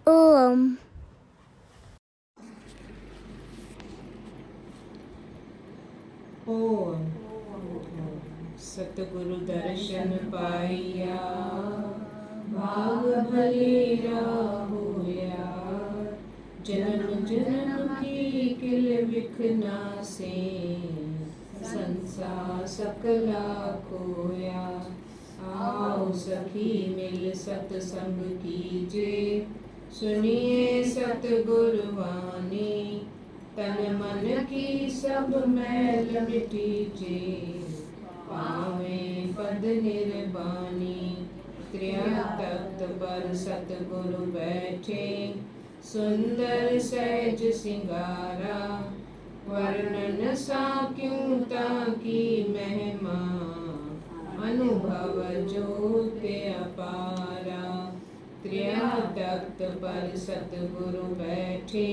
ओम। ओम। सतगुरु दर्शन पाइया, भाग भलेरा होया। जन्म जन्म की किल बिख नासे, संसार सकला खोया। आओ सखी मिल सतसंग कीजे, सुनिए सतगुरु वाणी। तन मन की सब मैल मिटीजे, पावे पद निर्वाणी। त्रिया तख्त पर सतगुरु बैठे, सुंदर सहज सिंगारा। वर्णन साक्यों ताकी महिमा, अनुभव जोते अपारा। त्रिया तख्त पर सतगुरु बैठे,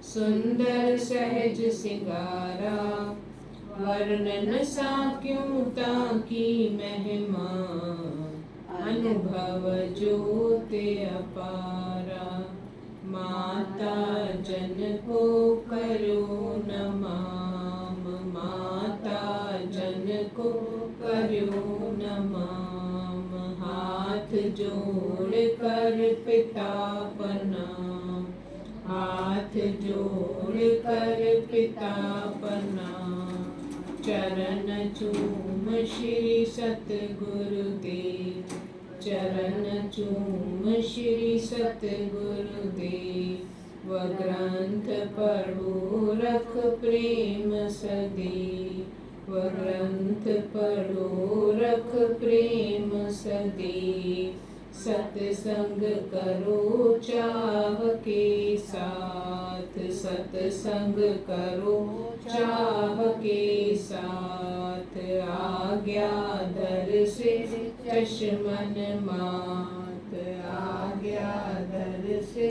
सुंदर सहज सिंगारा। वर्णन साक्यों ताकी महिमा, अनुभव जोते अपारा। माता जन को करो नमाम, माता जन को करो नमाम। हाथ जोड़ कर पिता प्रणाम, हाथ जोड़ कर पिता प्रणाम। चरण चूम श्री सतगुरुदेव, चरण चूम श्री सतगुरुदेव। वह ग्रंथ पढ़ो रख प्रेम सदैव, वह ग्रंथ पढ़ो रख प्रेम सदैव। सत्संग करो चाह के साथ, सत्संग करो चाह के साथ। आज्ञा धर से चश्मन मात, आज्ञा धर से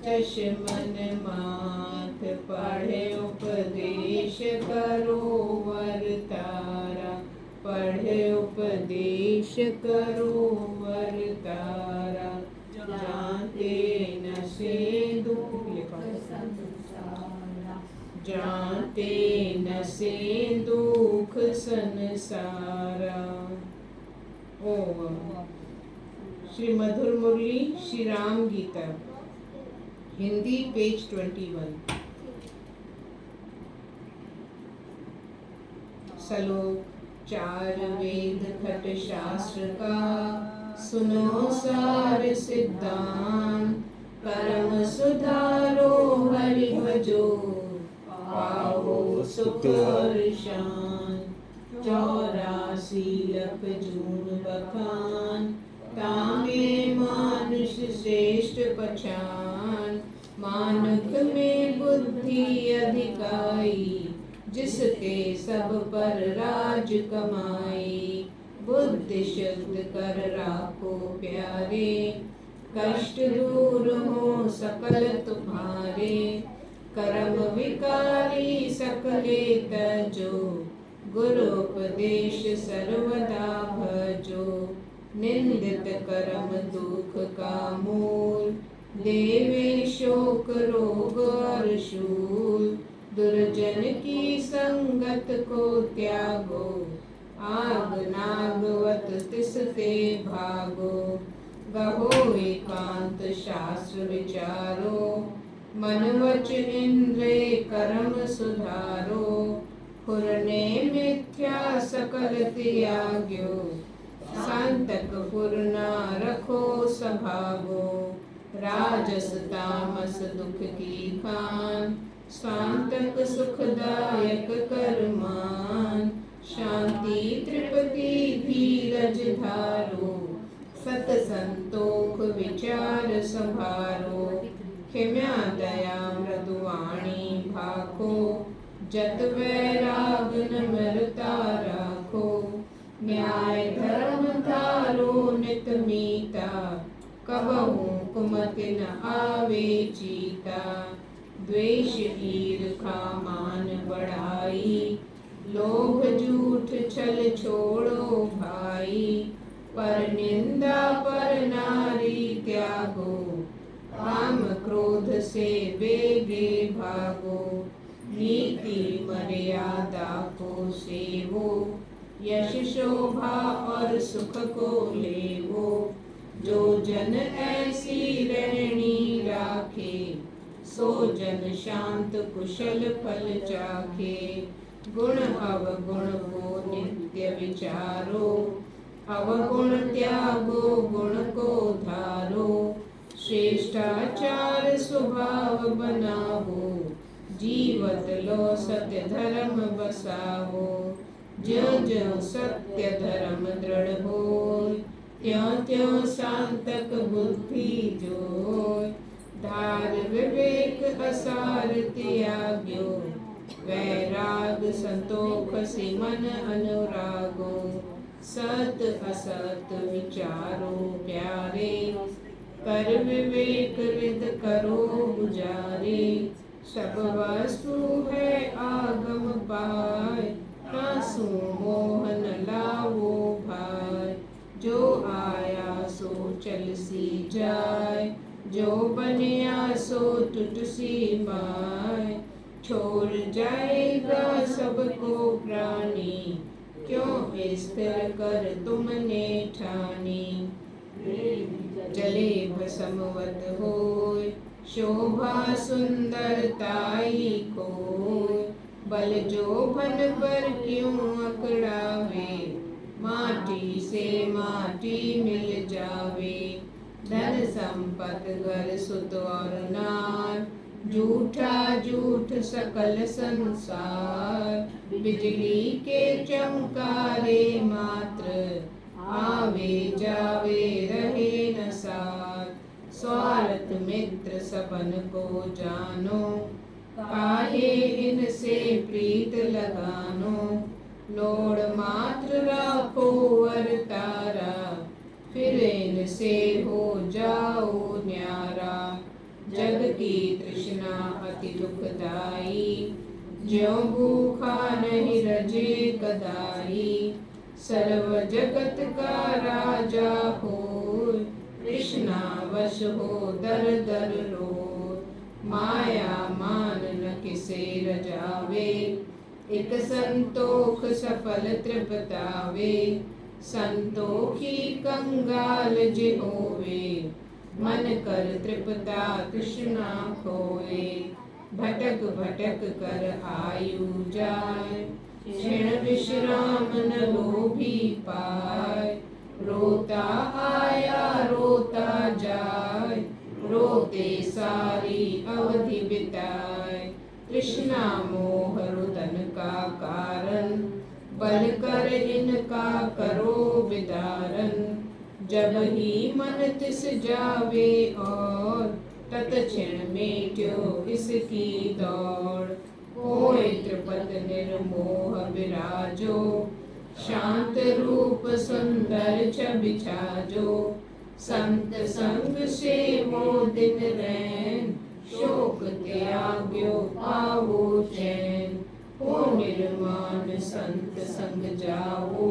चश्मन मात। पढ़े उपदेश करो वरतारा, पढ़े उपदेश करो वरतारा। जानते न से दुख, जानते न से दुख संसारा। ओम। श्री मधुर मुरली श्री राम गीता, हिंदी, पेज 21। श्लोक। चार वेद खट शास्त्र का, सुनो सार सिद्धांत। कर्म सुधारो हरि भजो, पाओ सुख और शांति। 84 लख जून बखान, तामे मानुष श्रेष्ठ पहचान। मानुख में बुद्धि अधिकाई, जिसके सब पर राज कमाई। बुद्धि शुद्ध कर राखो प्यारे, कष्ट दूर हो सकल तुम्हारे। कर्म विकारी सकले तजो, गुरु उपदेश सर्वदा भजो। निंदित कर्म दुख का मूल, देवे शोक रोग और शूल। दुर्जन की संगत को त्यागो, आग नागवत तिसते भागो। गहो एकांत शास्त्र विचारो, मन वच इंद्रिय कर्म सुधारो। फुरने मिथ्या सकल त्याग्यो, सांतक फुरना रखो सभागो। राजस तामस दुख की खान, सांतक सुखदायक करमान। शांति तृप्ति धीरज धारो, सत संतोख विचार संभारो। क्षमा दया मृदुवाणी भाखो, जत वैराग नम्रता राखो। न्याय धर्म धारो नित मीता, कबहू कुमति न आवे चीता। द्वेष ईर्खा मान बढ़ाई, लोभ झूठ छल छोड़ो भाई। पर निंदा पर नारी त्यागो, काम क्रोध से वेगे भागो, नीति मर्यादा को सेवो, यश शोभा और सुख को लेवो। जो जन ऐसी रहनी राखे, सो जन शांत कुशल फल चाखे। गुण अवगुण को नित्य विचारो, अवगुण त्यागो गुण को धारो। श्रेष्ठाचार स्वभाव बनावो, जीवत लो सत्य धर्म बसावो। ज्यों ज्यों सत्य धर्म दृढ़ होय, त्यों त्यों शांतक बुद्धि जोय। धार विवेक असार त्याग्यो, वैराग संतोख से मन अनुरागो। सत असत विचारो प्यारे, कर विवेक विद करो गुजारे। सब वस्तु है आगम पाय, तासु मोह न लावो भाय। जो आया सो चल सी जाय, जो बनिया सो टूट सी माय। छोड़ जाएगा सबको प्राणी, क्यों स्थिर कर तुमने ठानी। जले भस्मवत होय, शोभा सुंदरताई खोय। बल जोबन पर क्यों अकड़ावे, माटी से माटी मिल जावे। धन संपत घर सुत और नार, झूठा झूठ सकल संसार। बिजली के चमकारे मात्र, आवे जावे रहे न साथ। स्वार्थ मित्र सपन को जानो, काहे इनसे प्रीत लगानो। लोड़ मात्र राखो वरतारा, फिर इनसे हो जाओ न्यारा। जग की तृष्णा अति दुखदाई, ज्यों भूखा नहीं रजे कदाई। सर्व जगत का राजा होय, तृष्णा वश हो दर दर रोय। माया मान न किसे रजावे, एक संतोख सफल तृप्तावे। संतोखी कंगाल जे होवे, मन कर तृप्ता तृष्णा खोए। भटक भटक कर आयु जाय, क्षण विश्राम न लोभी पाय। रोता आया रोता जाय, रोते सारी अवधि बिताए। तृष्णा मोह रुदन का कारण, बल कर इनका करो विदारन। जब ही मन तिस जावे और, तत्क्षण मेट्यो इसकी दौड़। होय त्रिपत निर्मोह विराजो, शांत रूप सुंदर छवि छाजो। संत संग से वो दिन रैन, शोक त्याग्यो पावो चैन। हो निर्माण संत संग जावो,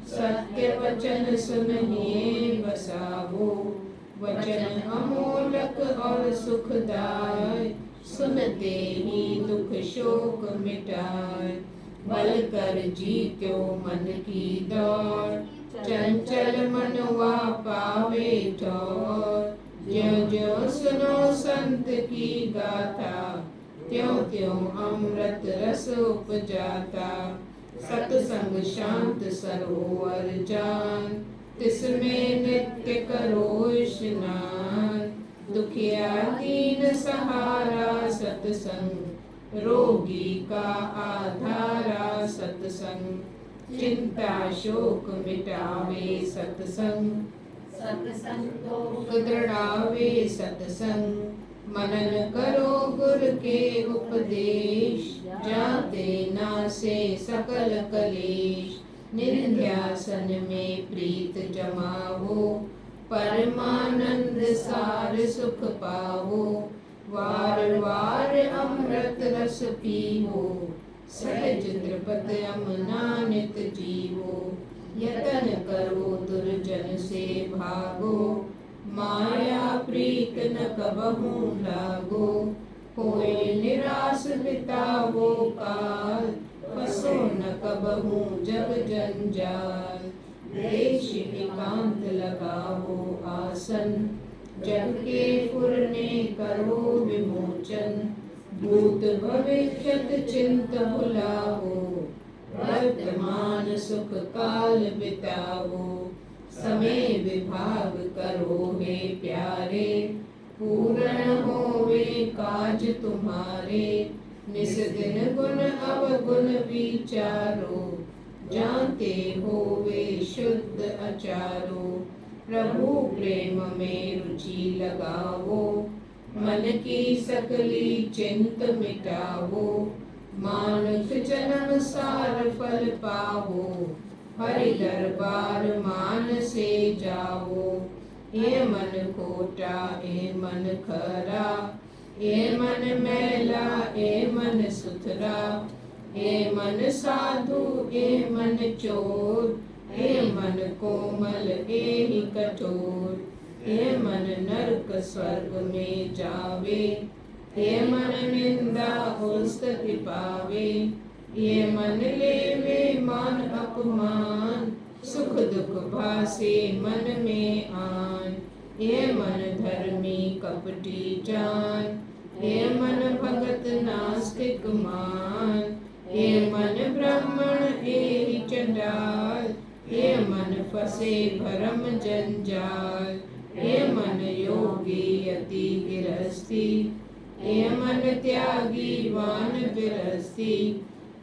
सत्य वचन सुनिए बसावो। वचन अमोलक और सुखदाय, सुनते ही दुख शोक मिटाए। बल कर जीत्यो मन की दौड़, चंचल मनवा पावे ठौर। ज्यों ज्यों सुनो संत की गाथा, त्यों त्यों अमृत रस उपजाता। सत्संग शांत सरोवर जान, तिसमें नित्य करो स्नान। दुखिया दीन सहारा सत्संग, रोगी का आधारा सत्संग। चिंता शोक मिटावे सत्संग, सत्संग दृढ़ावे सत्संग। मनन करो गुर के उपदेश, जाते नासे सकल कलेश। निंध्यासन में प्रीत जमावो, परमानंद सार सुख पावो। वार वार अमृत रस पीवो, सहज द्रपत अमनानित जीवो। यतन करो दुर्जन से भागो, माया प्रीत न कबहू लागो, होए निराश बितावो काल, फसो न कबहू जग जंजाल। देश एकांत लगावो आसन, जग के फुरने करो विमोचन। भूत भविष्यत चिंत भुलावो, वर्तमान सुख काल बितावो। समय विभाग करो हे प्यारे, पूर्ण होवे काज तुम्हारे। निस दिन गुण अवगुण विचारो, जानते होवे शुद्ध अचारो। प्रभु प्रेम में रुचि लगावो, मन की सकली चिंत मिटावो। मानुष जन्म सार फल पावो, हरि दरबार मान से जावो। ये मन खोटा ये मन खरा, ये मन मैला ये मन सुथरा। ये मन साधु ये मन चोर, ये मन कोमल ये ही कठोर। ये मन नरक स्वर्ग में जावे, ये मन निंदा स्तुति पावे। ये मन लेवे मान अपमान, सुख दुख भासे मन में आन। ये मन धर्मी कपटी जान, ये मन भगत नास्तिक मान। ये मन ब्राह्मण ये चंडाल, ये मन फसे भरम जंजाल। ये मन योगी अति गिरस्ती, ये मन त्यागी वान विरस्ती।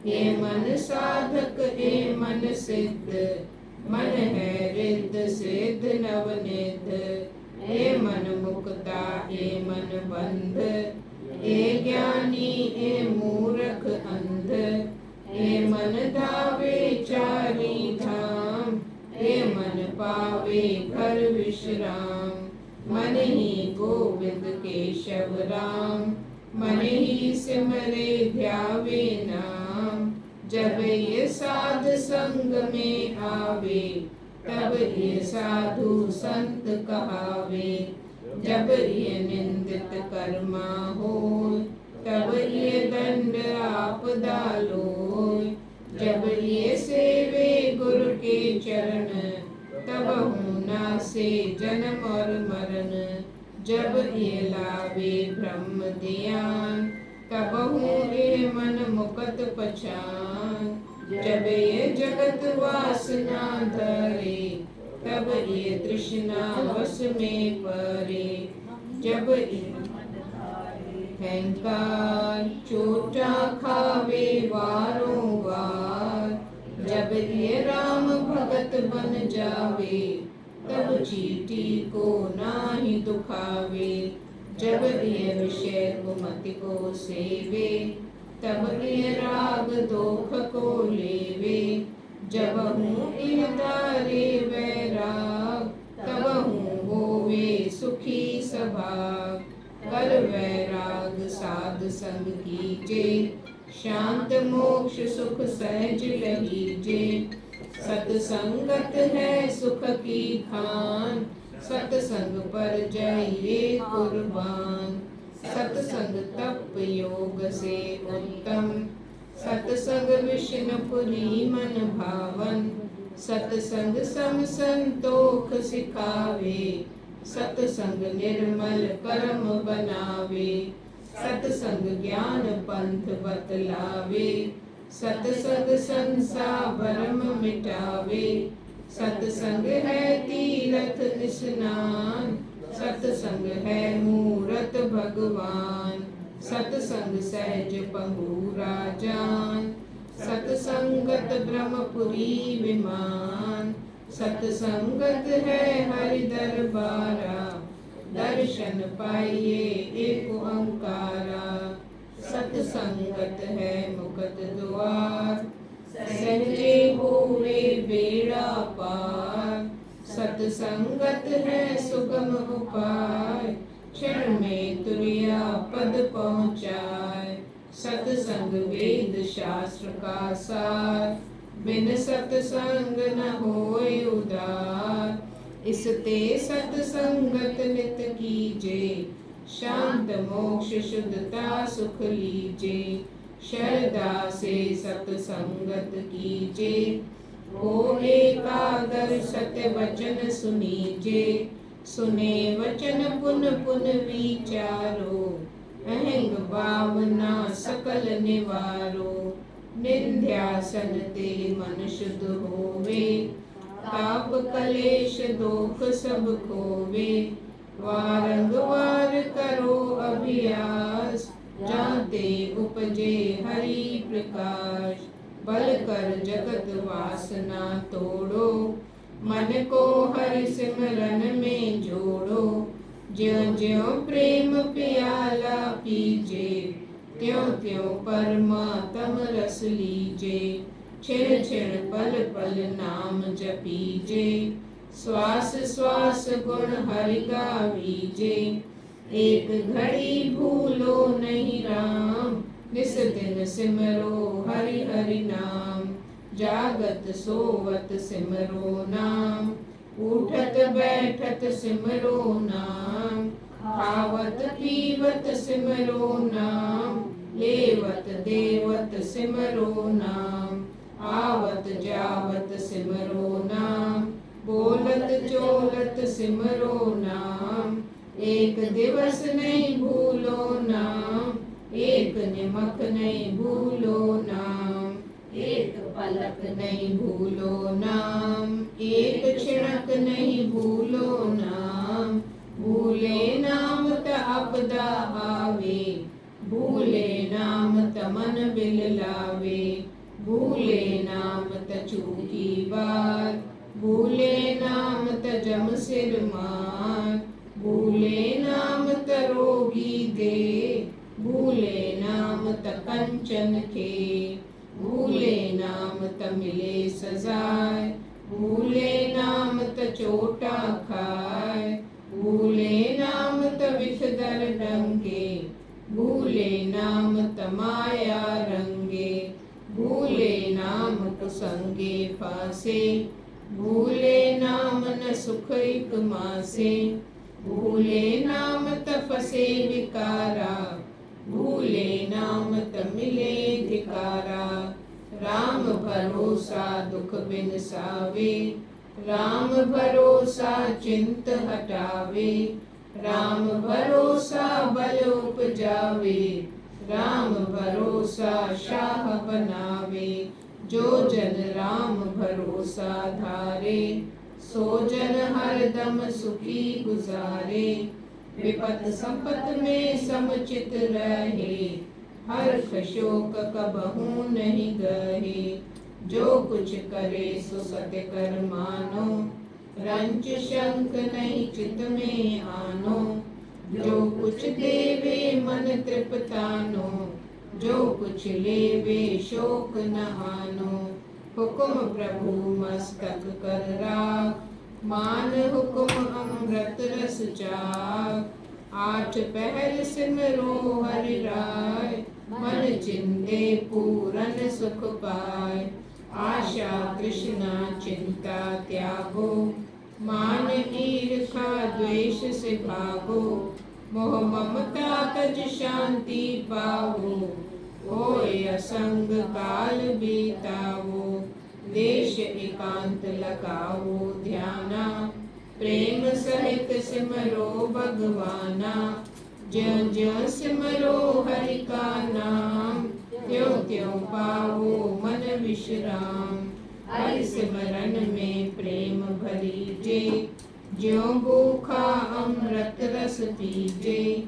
ये मन साधक ये मन सिद्ध, मन है रिद्ध सिद्ध नवनिध। ये मन मुक्ता ये मन बंध, ये ज्ञानी ये मूर्ख अंध। ये मन धावे चारी धाम, ये मन पावे घर विश्राम। मन ही गोविंद केशव राम, मन ही सिमरे ध्यावे नाम। जब ये साध संग में आवे, तब ये साधु संत कहावे। जब ये निंदित कर्मा होय, तब ये दंड आपदा लोय। जब ये सेवे गुरु के चरण, तब होना से जन्म और मरण। जब ये लावे ब्रह्म ध्यान, तब हूँ ये मन मुकत पहचान। जब ये जगत वासना धरे, तब ये तृष्णा वश में परे। जब अहंकार चोटा खावे वारों वार, जब ये राम भगत बन जावे, तब चींटी को नाही दुखावे। जब ये विषय कुमति को सेवे, तब ये राग दोख को लेवे। जब हूँ इन तारे वैराग, तब हूँ होवे सुखी सभाग। कर वैराग साध संग कीजे, शांत मोक्ष सुख सहज लहीजे। सतसंगत है सुख की खान, सतसंग पर जाइए कुर्बान। सतसंग तप योग से उत्तम, सतसंग विष्णुपुरी मन भावन। सतसंग सम संतोख सिखावे, सतसंग निर्मल कर्म बनावे। सतसंग ज्ञान पंथ बतलावे, सतसंग संसार भरम मिटावे। सतसंग है तीरथ स्नान, सतसंग है मूरत भगवान। सतसंग सहज पंगूरा जान, सतसंगत ब्रह्मपुरी विमान। सतसंगत है हरि दरबारा, दर्शन पाइए एक ओंकारा। सतसंगत है मुकत द्वार, सहजे होवे बेड़ा पार। सतसंगत है सुगम उपाय, क्षण में तुरिया पद पहुँचाए। सतसंग वेद शास्त्र का सार, बिन सतसंग न होए उदार। इसते सतसंगत नित कीजे, शांत मोक्ष शुद्धता सुख लीजे। श्रद्धा से सतसंगत कीजे, हो एकागर सत्य वचन सुनीजे। सुने वचन पुन पुन विचारो, अहंग भावना सकल निवारो। निंध्यासन ते मन शुद्ध होवे, ताप कलेश दोख सब खोवे। वारंगवार करो अभ्यास, जाते उपजे हरि प्रकाश। बल कर जगत वासना तोड़ो, मन को हरि सिमरन में जोड़ो। ज्यों ज्यों प्रेम प्याला पीजे, त्यों त्यों परमात्म रस लीजे। क्षण क्षण पल पल नाम जपीजे, श्वास श्वास गुण हरि गावीजे। एक घड़ी भूलो नहीं राम, निस दिन सिमरो हरि हरि नाम। जागत सोवत सिमरो नाम, उठत बैठत सिमरो नाम। खावत पीवत सिमरो नाम, लेवत देवत सिमरो नाम। आवत जावत सिमरो नाम, बोलत चोलत सिमरो नाम। एक दिवस नहीं भूलो नाम, एक निमक नहीं भूलो नाम। एक पलक नहीं भूलो नाम, एक क्षणक नहीं भूलो नाम। भूले नाम त आपदा आवे, भूले नाम त मन बिल लावे। भूले नाम त चूकी बात, भूले नाम त जम सिर मार। भूले नाम त रोगी दे, भूले नाम त कंचन के। भूले नाम त मिले सजाए, भूले नाम त चोटा खाए। भूले नाम त विष दर डंगे, भूले नाम त माया रंगे। भूले नाम कुसंगे फासे, भूले नाम न सुख एक मासे। भूले नाम त फसे विकारा, भूले नाम त मिले धिकारा। राम भरोसा दुख बिन सावे, राम भरोसा चिंत हटावे। राम भरोसा बल उपजावे, राम भरोसा शाह बनावे। जो जन राम भरोसा धारे, सो जन हरदम सुखी गुजारे। विपत संपत में समचित रहे, हर्ष शोक कबहू नहीं गहे। जो कुछ करे सो सत्य कर मानो, रंच शंक नहीं चित में आनो। जो कुछ देवे मन तृप्तानो, जो कुछ लेवे शोक न आनो। हुक्म प्रभु मस्तक कर राख, मान हुक्म अमृत रस चाख। आठ पहर सिमरो हरि राय, मन चिंते पूरन सुख पाए। आशा तृष्णा चिंता त्यागो, मान ईर्षा द्वेष से भागो। मोह ममता तज शांति पावो, होय असंग काल बीतावो। देश एकांत लगावो ध्याना, प्रेम सहित सिमरो भगवाना। ज्यों ज्यों सिमरो हरि का नाम, त्यों त्यों पावो मन विश्राम। हरि सिमरन में प्रेम भरीजे, ज्यों भूखा अमृत रस पीजे।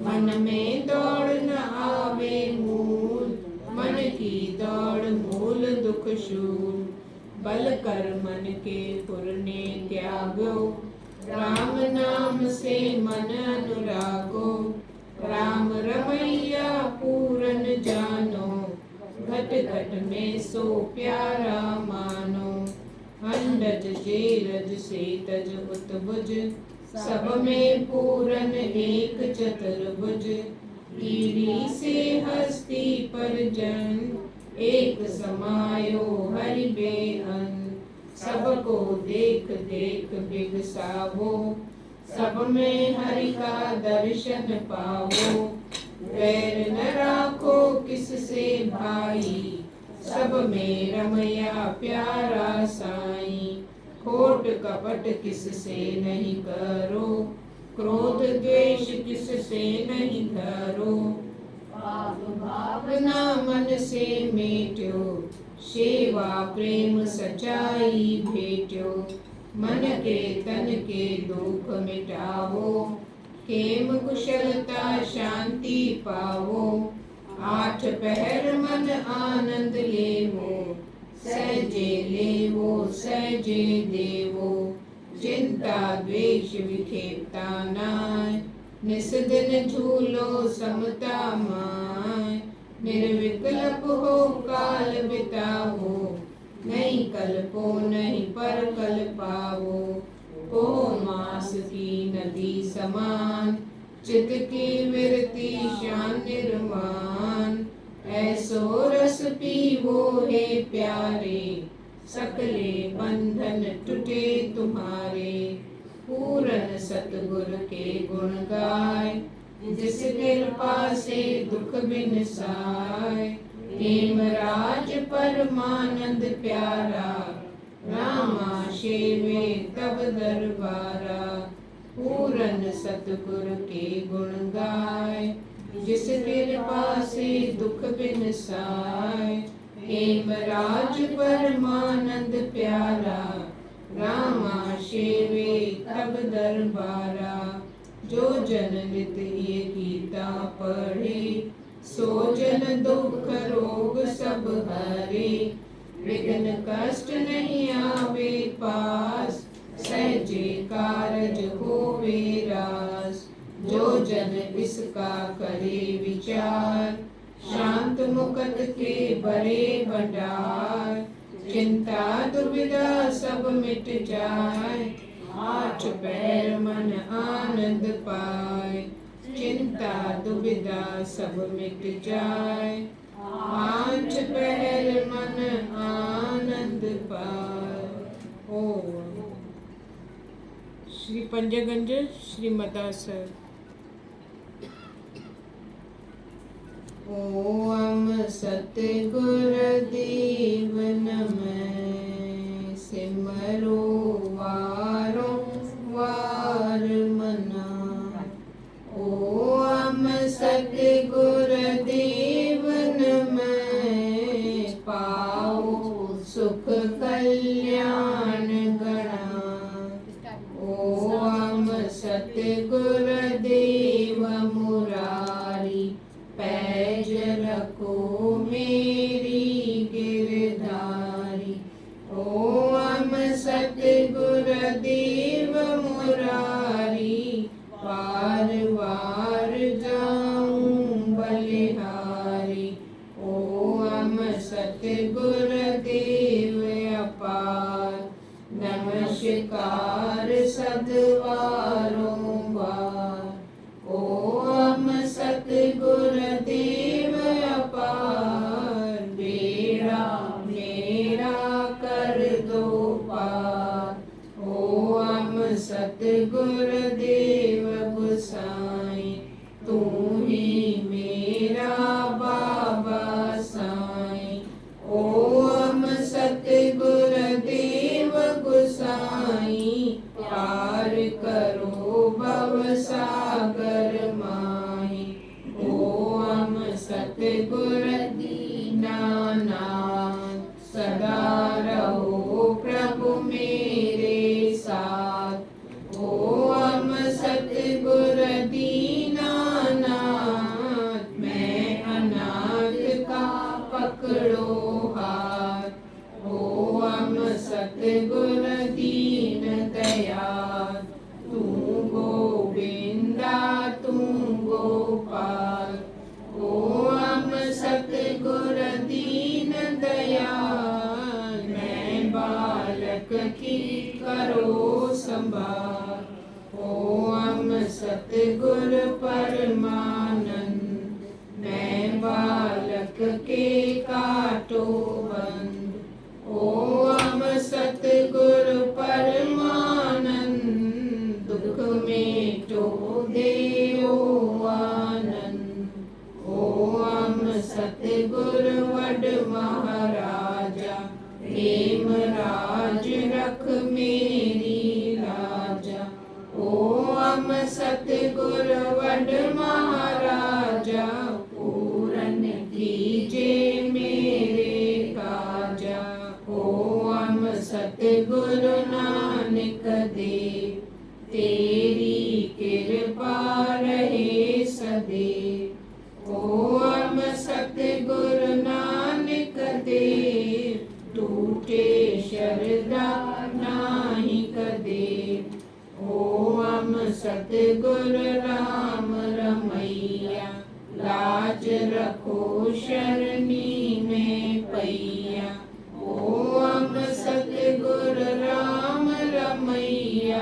मन में दौड़ न आवे मूल, मन की दौड़ मूल दुख शूल। बल कर मन के पुरने त्यागो, राम नाम से मन अनुरागो। राम रमैया पूरन जानो, घट घट में सो प्यारा मानो। अंडज जेरज से तज उत्भुज, सब में पूरन एक चतुर्भुज। कीड़ी से हस्ती पर जन, एक समायो हरि बेअन। सबको देख देख बिगसावो, सब में हरि का दर्शन पावो। वैर न राखो किससे भाई, सब में रमया प्यारा साईं। खोट कपट किससे नहीं करो, क्रोध द्वेष किससे नहीं धरो। भावना मन से मेट्यो, सेवा प्रेम सच्चाई भेट्यो। मन के तन के दुख मिटावो, खेम कुशलता शांति पावो। आठ पहर मन आनंद लेवो, सहजे लेवो सहजे देवो। चिंता द्वेष विखेपता नाय, निस दिन झूलो समता माय। निर्विकल्प हो काल बितावो, नहीं कल्पो नहीं पर कल पावो। ओ मास की नदी समान, चित की विरति शान निर्माण। ऐसो रस पीवो हे प्यारे, सकले बंधन टूटे तुम्हारे। पूरन सतगुर के गुण गाय, जिस कृपा से दुख बिन साय। हेमराज परमानंद प्यारा, रामा शेवे तब दरबारा। पूरन सतगुर के गुण गाय, जिस कृपा से दुख बिन साय। हेमराज परमानंद प्यारा, रामा शेवे तब दरबारा। जो जन नित ये गीता पढ़े, सो जन दुख रोग सब हरे। विघ्न कष्ट नहीं आवे पास, सहजे कारज होवे रास। जो जन इसका करे विचार, शांत मुकत के बड़े भंडार। चिंता दुविधा सब मिट जाए, आठ पैर मन आनंद पाए। चिंता दुविधा सब मिट जाए, आठ पैर मन आनंद पाए। ओम श्री पंजगंज श्री मदासर। ओम सतगुर देव नमः, सिमरो वारों वार मना। ओम सतगुर देव नमः, पाओ सुख कल्याण गणा। ओम सतगुर देव मुरारी, पैज रखो मेरी गिरधारी। ओम सतगुर देव मुरारी, पार वार जाऊं बलिहारी। ओम सतगुर देव अपार, नमस्कार सद्वारों बार। ओम सतगुर देव अपार, बेड़ा मेरा कर दो पार। ओम सतगुर देव गोसाई, तू ही मेरा बाबा साईं। ओम सतगुर देव गोसाई, पार करो भव सागर माही। ओम सतगुर दीनानाथ, सदा रहो प्रभु मेरे साथ। ओम सतगुर दीनानाथ, मैं अनाथ का पकड़ो हाथ। ओम सतगुर दीन दयाल, तू गोविंदा तू गोपाल। ओम सतगुर दीन दयाल, मैं बालक की करो संभाल। ओम सतगुर परमानंद, मैं बालक के काटो बंद। ओम सतगुर सतगुरु परमानंद, दुख में तो देओ आनंद। ओम सतगुरु वड महाराजा, प्रेम राज रख मेरी राजा। ओम सतगुरु वड महाराजा, पूरन कीजे मेरे काजा। ओम सतगुरु नानक देव, तेरी कृपा रहे सदैव। ओम सतगुरु नानक देव, टूटे शरदा नाही कदेव। ओम सतगुरु राम रमैया, लाज रखो शरणी में पैया। ओम सतगुरु राम रमैया,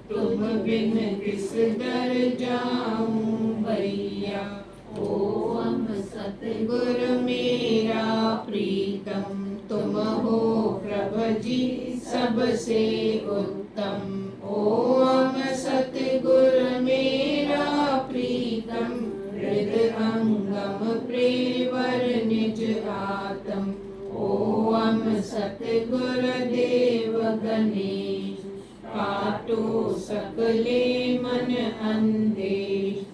तुम बिन किस दर जाऊं भैया। ओम सतगुरु मेरा प्रीतम, तुम हो प्रभु जी सबसे उत्तम। ओम सतगुरु मेरा प्रीतम, हृद अंगम प्रेवर निज आतम। ओम सतगुरु देव गणेश, काटो सकले मन अंदेश।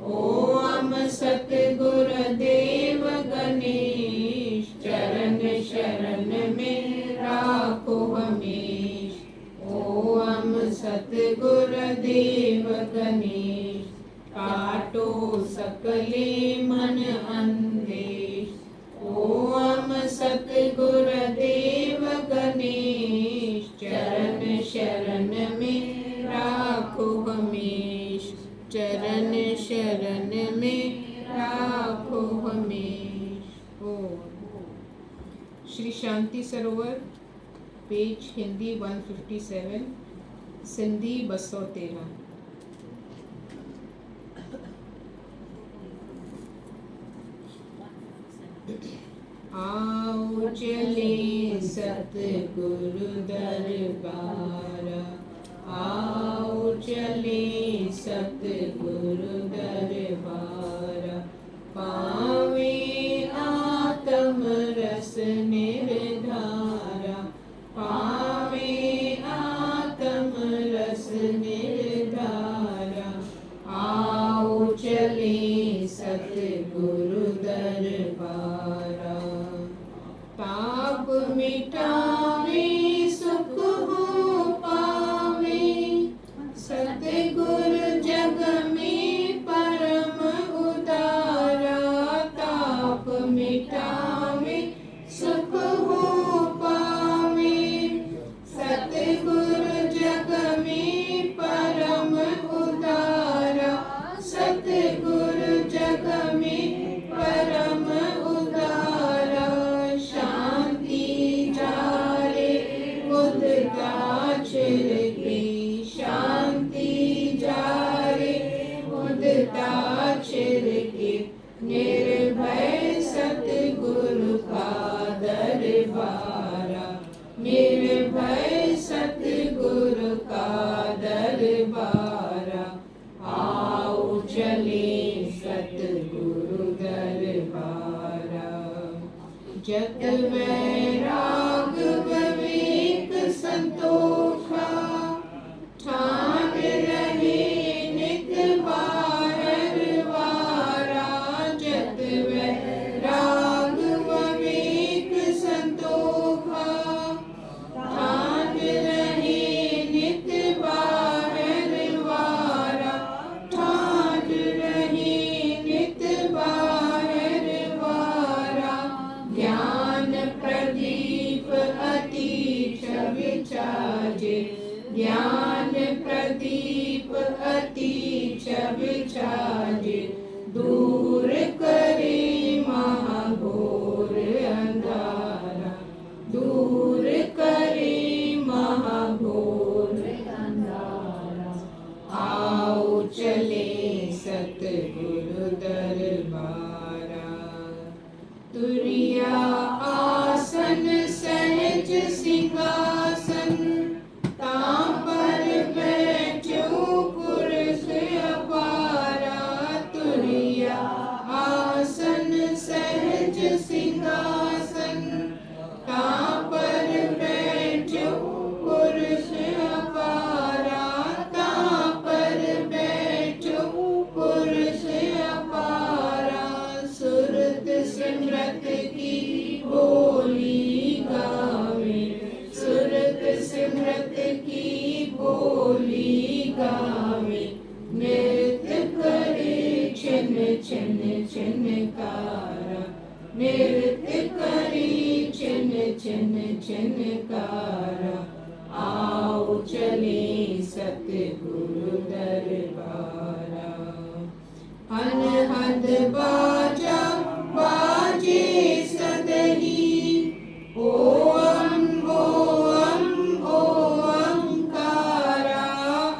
ओम सतगुरु देव गणेश, चरण शरण में राखो हमेश। ओम सतगुरु देव गणेश, काटो सकले मन अंदेश। ओम सतगुरु देव गणेश, चरण शरण में राखो हमेश। चरण शरण में राखो हमेश। ओम श्री शांति सरोवर, पेज हिंदी 157, सिंधी 213। आओ चले सतगुरु दरबार, आओ चले सतगुरु दरबार। पावे आत्म रस निर्धारा, पावे आत्म रस निर्धारा। आओ चले सतगुरु दरबारा। ताप मिटावे सुख हो पावे, सतगुरु जग में परम उदारा। ताप मिटावे सुख हो पावे, सतगुरु जग में परम उदारा। सतगुरु जग में परम उदारा। शांति जारे मुद्दा छिड़के, शांति जारे मुद्दा छिड़के। निर्भय सतगुरु का दरबारा, निर्भय सतगुरु का दरबारा। आओ चले सतगुरु दरबारा। जत वैराग विवेक संतोषा, ठान रहे नित बारर वारा। जत वैराग विवेक संतोषा, ठान रहे नित बारर वारा। ठान रहे नित बारर वारा। ज्ञान प्रदीप अतीश विचाजे, ज्ञान प्रदीप अतीश विचाजे। दूर करे महाघोर अंधारा, दूर करे महाघोर अंधारा। आओ चले सतगुरु दरबारा। तुरिया आसन सहज सिंहासन, छिन छिनकारा, नृत्य करी छिन छिन छिनकारा। आओ चले सतगुरु दरबारा। अनहद बाजा बाजे सदही, ओम ओंकारा।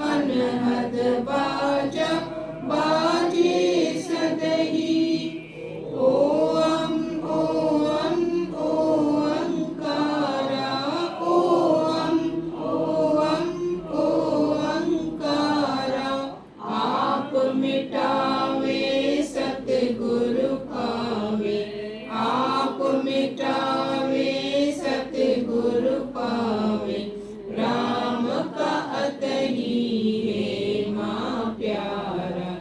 अनहद बाजा बाजे सदही, ओम ओंकारा। ओम ओंकारा। आप मिटावे सतगुरु पावे, आप मिटावे सतगुरु पावे। राम का अतही है माँ प्यारा,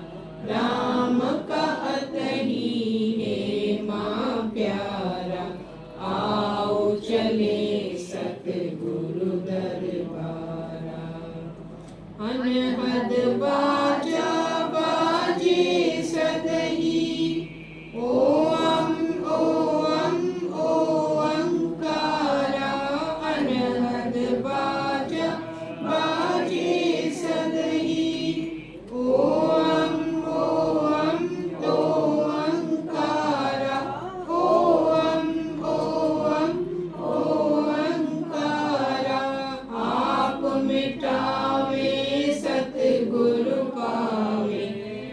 राम का अतही है माँ प्यारा। आओ चले सतगुरु दरबारा। अनहद बाजा बाजे सदही, ओम ओंकारा। अनहद बाजा बाजे सदही, ओम ओंकारा। ओम ओंकारा। आप मिटावे सतगुरु पावे,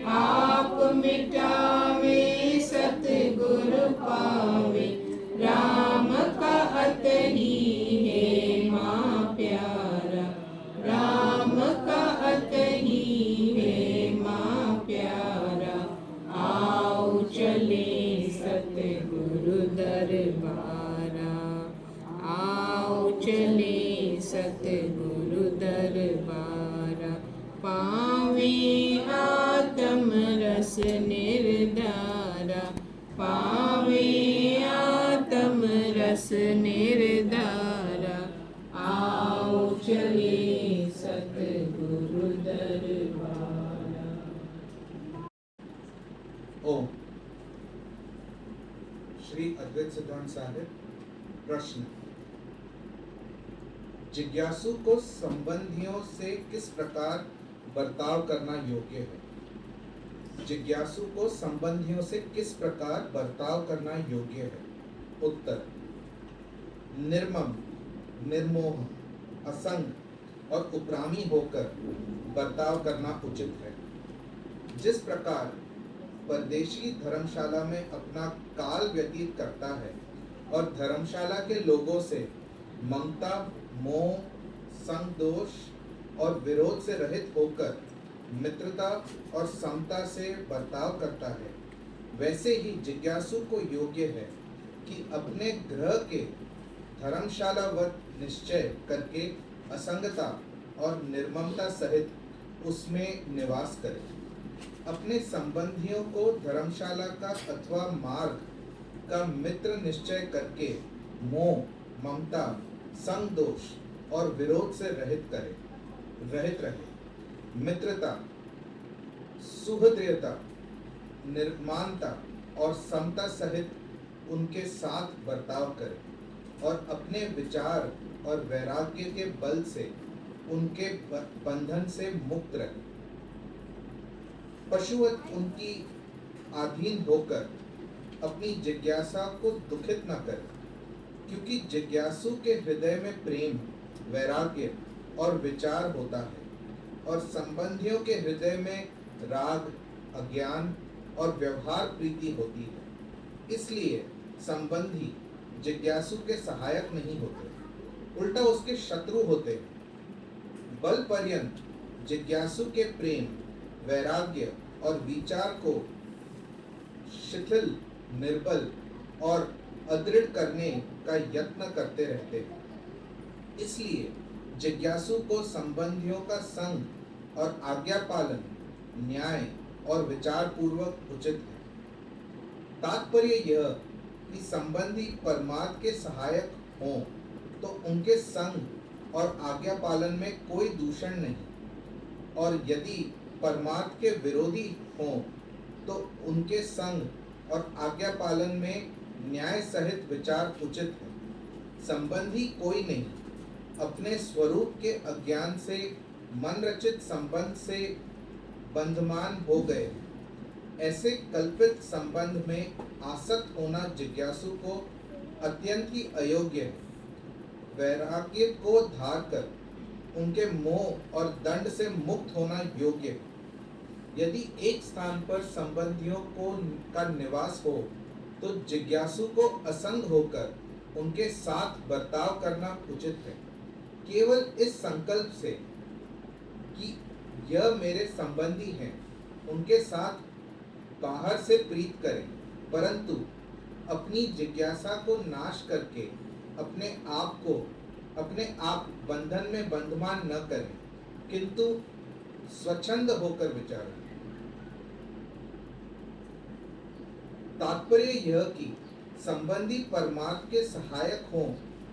आप मिटावे सतगुरु पावे। राम का अतही है माँ प्यारा, राम का अतही है माँ प्यारा। आओ चले सतगुरु दरबारा, आओ चले सतगुरु दरबारा। पावे आत्म रस निर्धारा, पावे आत्म रस निर्धारा। आओ चले सतगुरु दरबारा। ओम। श्री अद्वैत सिद्धांत साहिब। प्रश्न: जिज्ञासु को संबंधियों से किस प्रकार बर्ताव करना योग्य है? जिज्ञासु को संबंधियों से किस प्रकार बर्ताव करना योग्य है? उत्तर: निर्मम, निर्मोह, असंग और उपरामी होकर बर्ताव करना उचित है। जिस प्रकार परदेशी धर्मशाला में अपना काल व्यतीत करता है और धर्मशाला के लोगों से ममता, मोह, संग दोष और विरोध से रहित होकर मित्रता और समता से बर्ताव करता है, वैसे ही जिज्ञासु को योग्य है कि अपने ग्रह के धर्मशालावत निश्चय करके असंगता और निर्ममता सहित उसमें निवास करे। अपने संबंधियों को धर्मशाला का अथवा मार्ग का मित्र निश्चय करके मोह, ममता, संग दोष और विरोध से रहित रहे। मित्रता, सुहृदयता, निर्माणता और समता सहित उनके साथ बर्ताव करे और अपने विचार और वैराग्य के बल से उनके बंधन से मुक्त रहे। पशुवत उनकी अधीन होकर अपनी जिज्ञासा को दुखित न करे, क्योंकि जिज्ञासु के हृदय में प्रेम, वैराग्य और विचार होता है और संबंधियों के हृदय में राग, अज्ञान और व्यवहार प्रीति होती है। इसलिए संबंधी जिज्ञासु के सहायक नहीं होते, उल्टा उसके शत्रु होते हैं। बल पर्यंत जिज्ञासु के प्रेम, वैराग्य और विचार को शिथिल, निर्बल और अदृढ़ करने का यत्न करते रहते हैं। इसलिए जिज्ञासु को संबंधियों का संग और आज्ञा पालन न्याय और विचार पूर्वक उचित है। तात्पर्य यह कि संबंधी परमार्थ के सहायक हों तो उनके संग और आज्ञा पालन में कोई दूषण नहीं, और यदि परमार्थ के विरोधी हों तो उनके संग और आज्ञा पालन में न्याय सहित विचार उचित है। संबंधी कोई नहीं, अपने स्वरूप के अज्ञान से मन रचित संबंध से बंधमान हो गए। ऐसे कल्पित संबंध में आसक्त होना जिज्ञासु को अत्यंत ही अयोग्य है। वैराग्य को धार कर उनके मोह और दंड से मुक्त होना योग्य है। यदि एक स्थान पर संबंधियों का निवास हो तो जिज्ञासु को असंग होकर उनके साथ बर्ताव करना उचित है। केवल इस संकल्प से कि यह मेरे संबंधी हैं, उनके साथ बाहर से प्रीत करें, परंतु अपनी जिज्ञासा को नाश करके अपने आप बंधन में बंधमान न करें, किंतु स्वच्छंद होकर विचारें। तात्पर्य यह कि संबंधी परमार्थ के सहायक हों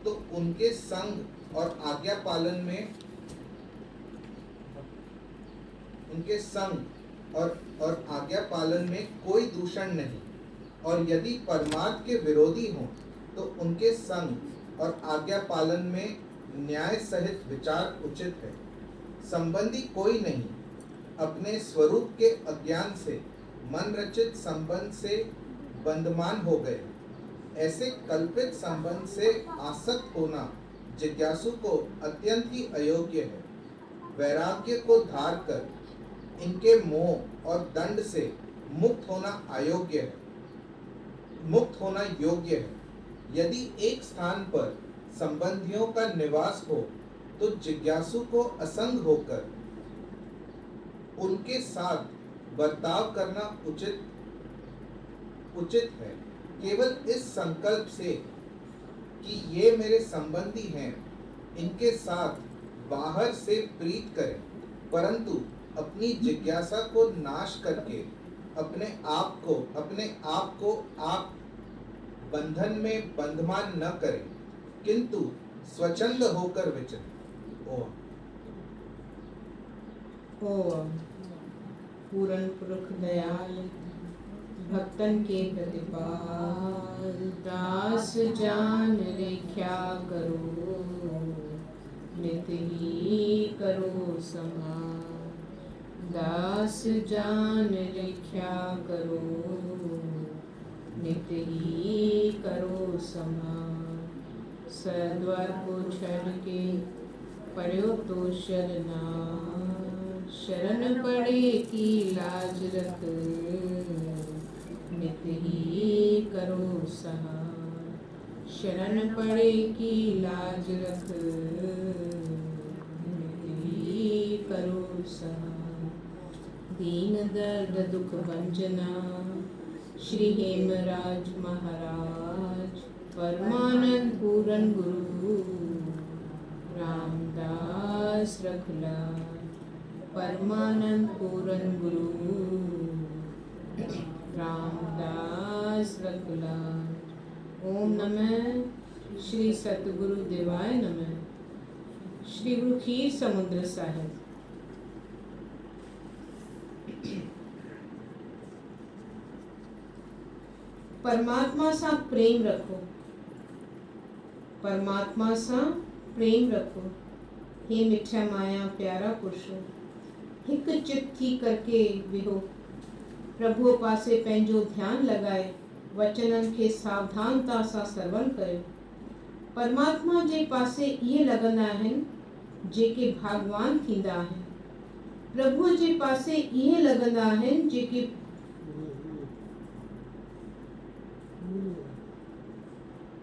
तो उनके संग और आज्ञा पालन में कोई दूषण नहीं, और यदि परमार्थ के विरोधी हों तो उनके संग और आज्ञा पालन में न्याय सहित विचार उचित है। संबंधी कोई नहीं, अपने स्वरूप के अज्ञान से मन रचित संबंध से बंधमान हो गए। ऐसे कल्पित संबंध से आसक्त होना जिज्ञासु को अत्यंत ही अयोग्य है। वैराग्य को धार कर इनके मोह और दंड से मुक्त होना योग्य है। यदि एक स्थान पर संबंधियों का निवास हो तो जिज्ञासु को असंग होकर उनके साथ बर्ताव करना उचित है। केवल इस संकल्प से कि ये मेरे संबंधी हैं, इनके साथ बाहर से प्रीत करें, परंतु अपनी जिज्ञासा को नाश करके अपने आप को बंधन में बंधमान न करें, किंतु स्वच्छंद होकर विचरें। ओम पूर्ण पुरुष दयाल भक्तन के प्रतिपाल दास जान रेख्या करो नित ही करो समान। दास जान रेख्या करो नित ही करो समान। सद्वार को छड़ के पड़ो तो शरण पड़े की लाज रख नित ही करो सहाय। शरण पड़े की लाज रख नित ही करो सहाय। दीन दर्द दुख भंजना श्री हेमराज महाराज परमानंद पूरन गुरु रामदास रखलाल परमानंद पूरन गुरु रामदास रखलाल। ओम नमः श्री सतगुरु देवाय नमः। श्री गुरु खीर समुद्र साहिब। परमात्मा सा प्रेम रखो, परमात्मा सा प्रेम रखो। हे मिठा माया प्यारा पुरुषो, हिक चित थी करके विहो। प्रभु पासे पंहिंजो ध्यान लगाए, वचनन के सावधानता सां श्रवण कयो। परमात्मा जे पासे इहे लॻंदा आहिनि जेके भागवान थींदा आहिनि। प्रभु जे पासे इहे लॻंदा आहिनि जेके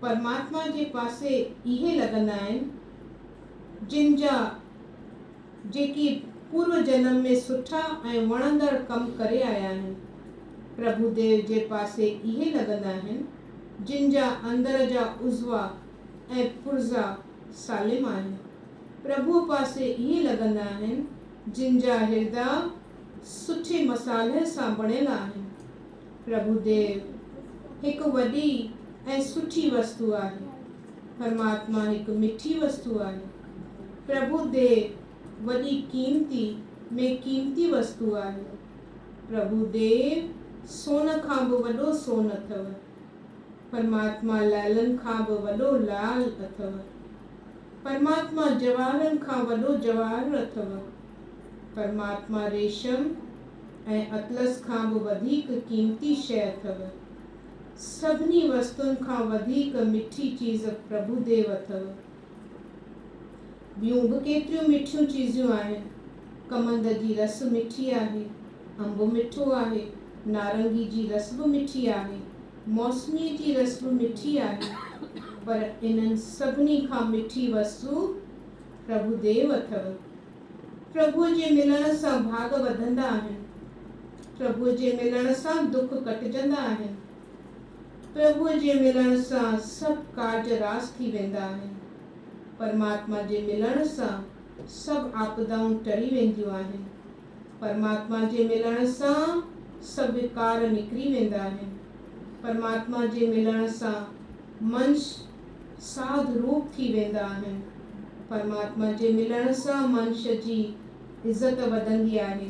परमात्मा जे पासे इहे लॻंदा आहिनि जिन जा जेके पूर्व जन्म में सुठा ऐं वणंदड़ कम करे आया आहिनि। प्रभु देव जे पासे इहे लॻंदा आहिनि जिन जा अंदर जा उज़वा ऐं पुर्जा सालिम आहिनि। प्रभु पासे इहे लॻंदा आहिनि जिन जा हृदय सुठे मसाले सां बणियल आहिनि। प्रभु देव हिकु वॾी ऐं सुठी वस्तु आहे। परमात्मा हिकु मिठी वस्तु आहे। प्रभु देव वॾी कीमती में कीमती वस्तु आहे। प्रभु देव सोन खां बि वॾो सोन अथव। परमात्मा लालनि खां बि वॾो लाल अथव। परमात्मा जवाहरनि खां वॾो जवाहर अथव। परमात्मा रेशम ऐं अतलस खां बि वधीक कीमती शइ अथव। सभिनी वस्तुनि खां वधीक मिठी चीज़ प्रभुदेव अथव। ॿियूं बि केतिरियूं मिठियूं चीज़ूं आहिनि। कमंद जी रस मिठी आहे, अंब मिठो आहे, नारंगी जी रस बि मिठी आहे, मौसमीअ जी रस बि मिठी आहे, पर इन्हनि सभिनी खां मिठी वस्तु प्रभुदेव अथव। प्रभुअ जे मिलण सां भाग वधंदा आहिनि। प्रभुअ जे मिलण सां दुख कटिजंदा आहिनि। प्रभुअ जे मिलण सां सभु कार्ज रास थी वेंदा आहिनि। परमात्मा जे मिलण सां सभु आपदाऊं टरी वेंदियूं आहिनि। परमात्मा जे मिलण सां सभु विकार निकिरी वेंदा आहिनि। परमात्मा जे मिलण सां मनुष्य साध रूप थी वेंदा आहिनि। परमात्मा जे मिलण सां मनुष्य जी इज़त वधंदी आहे।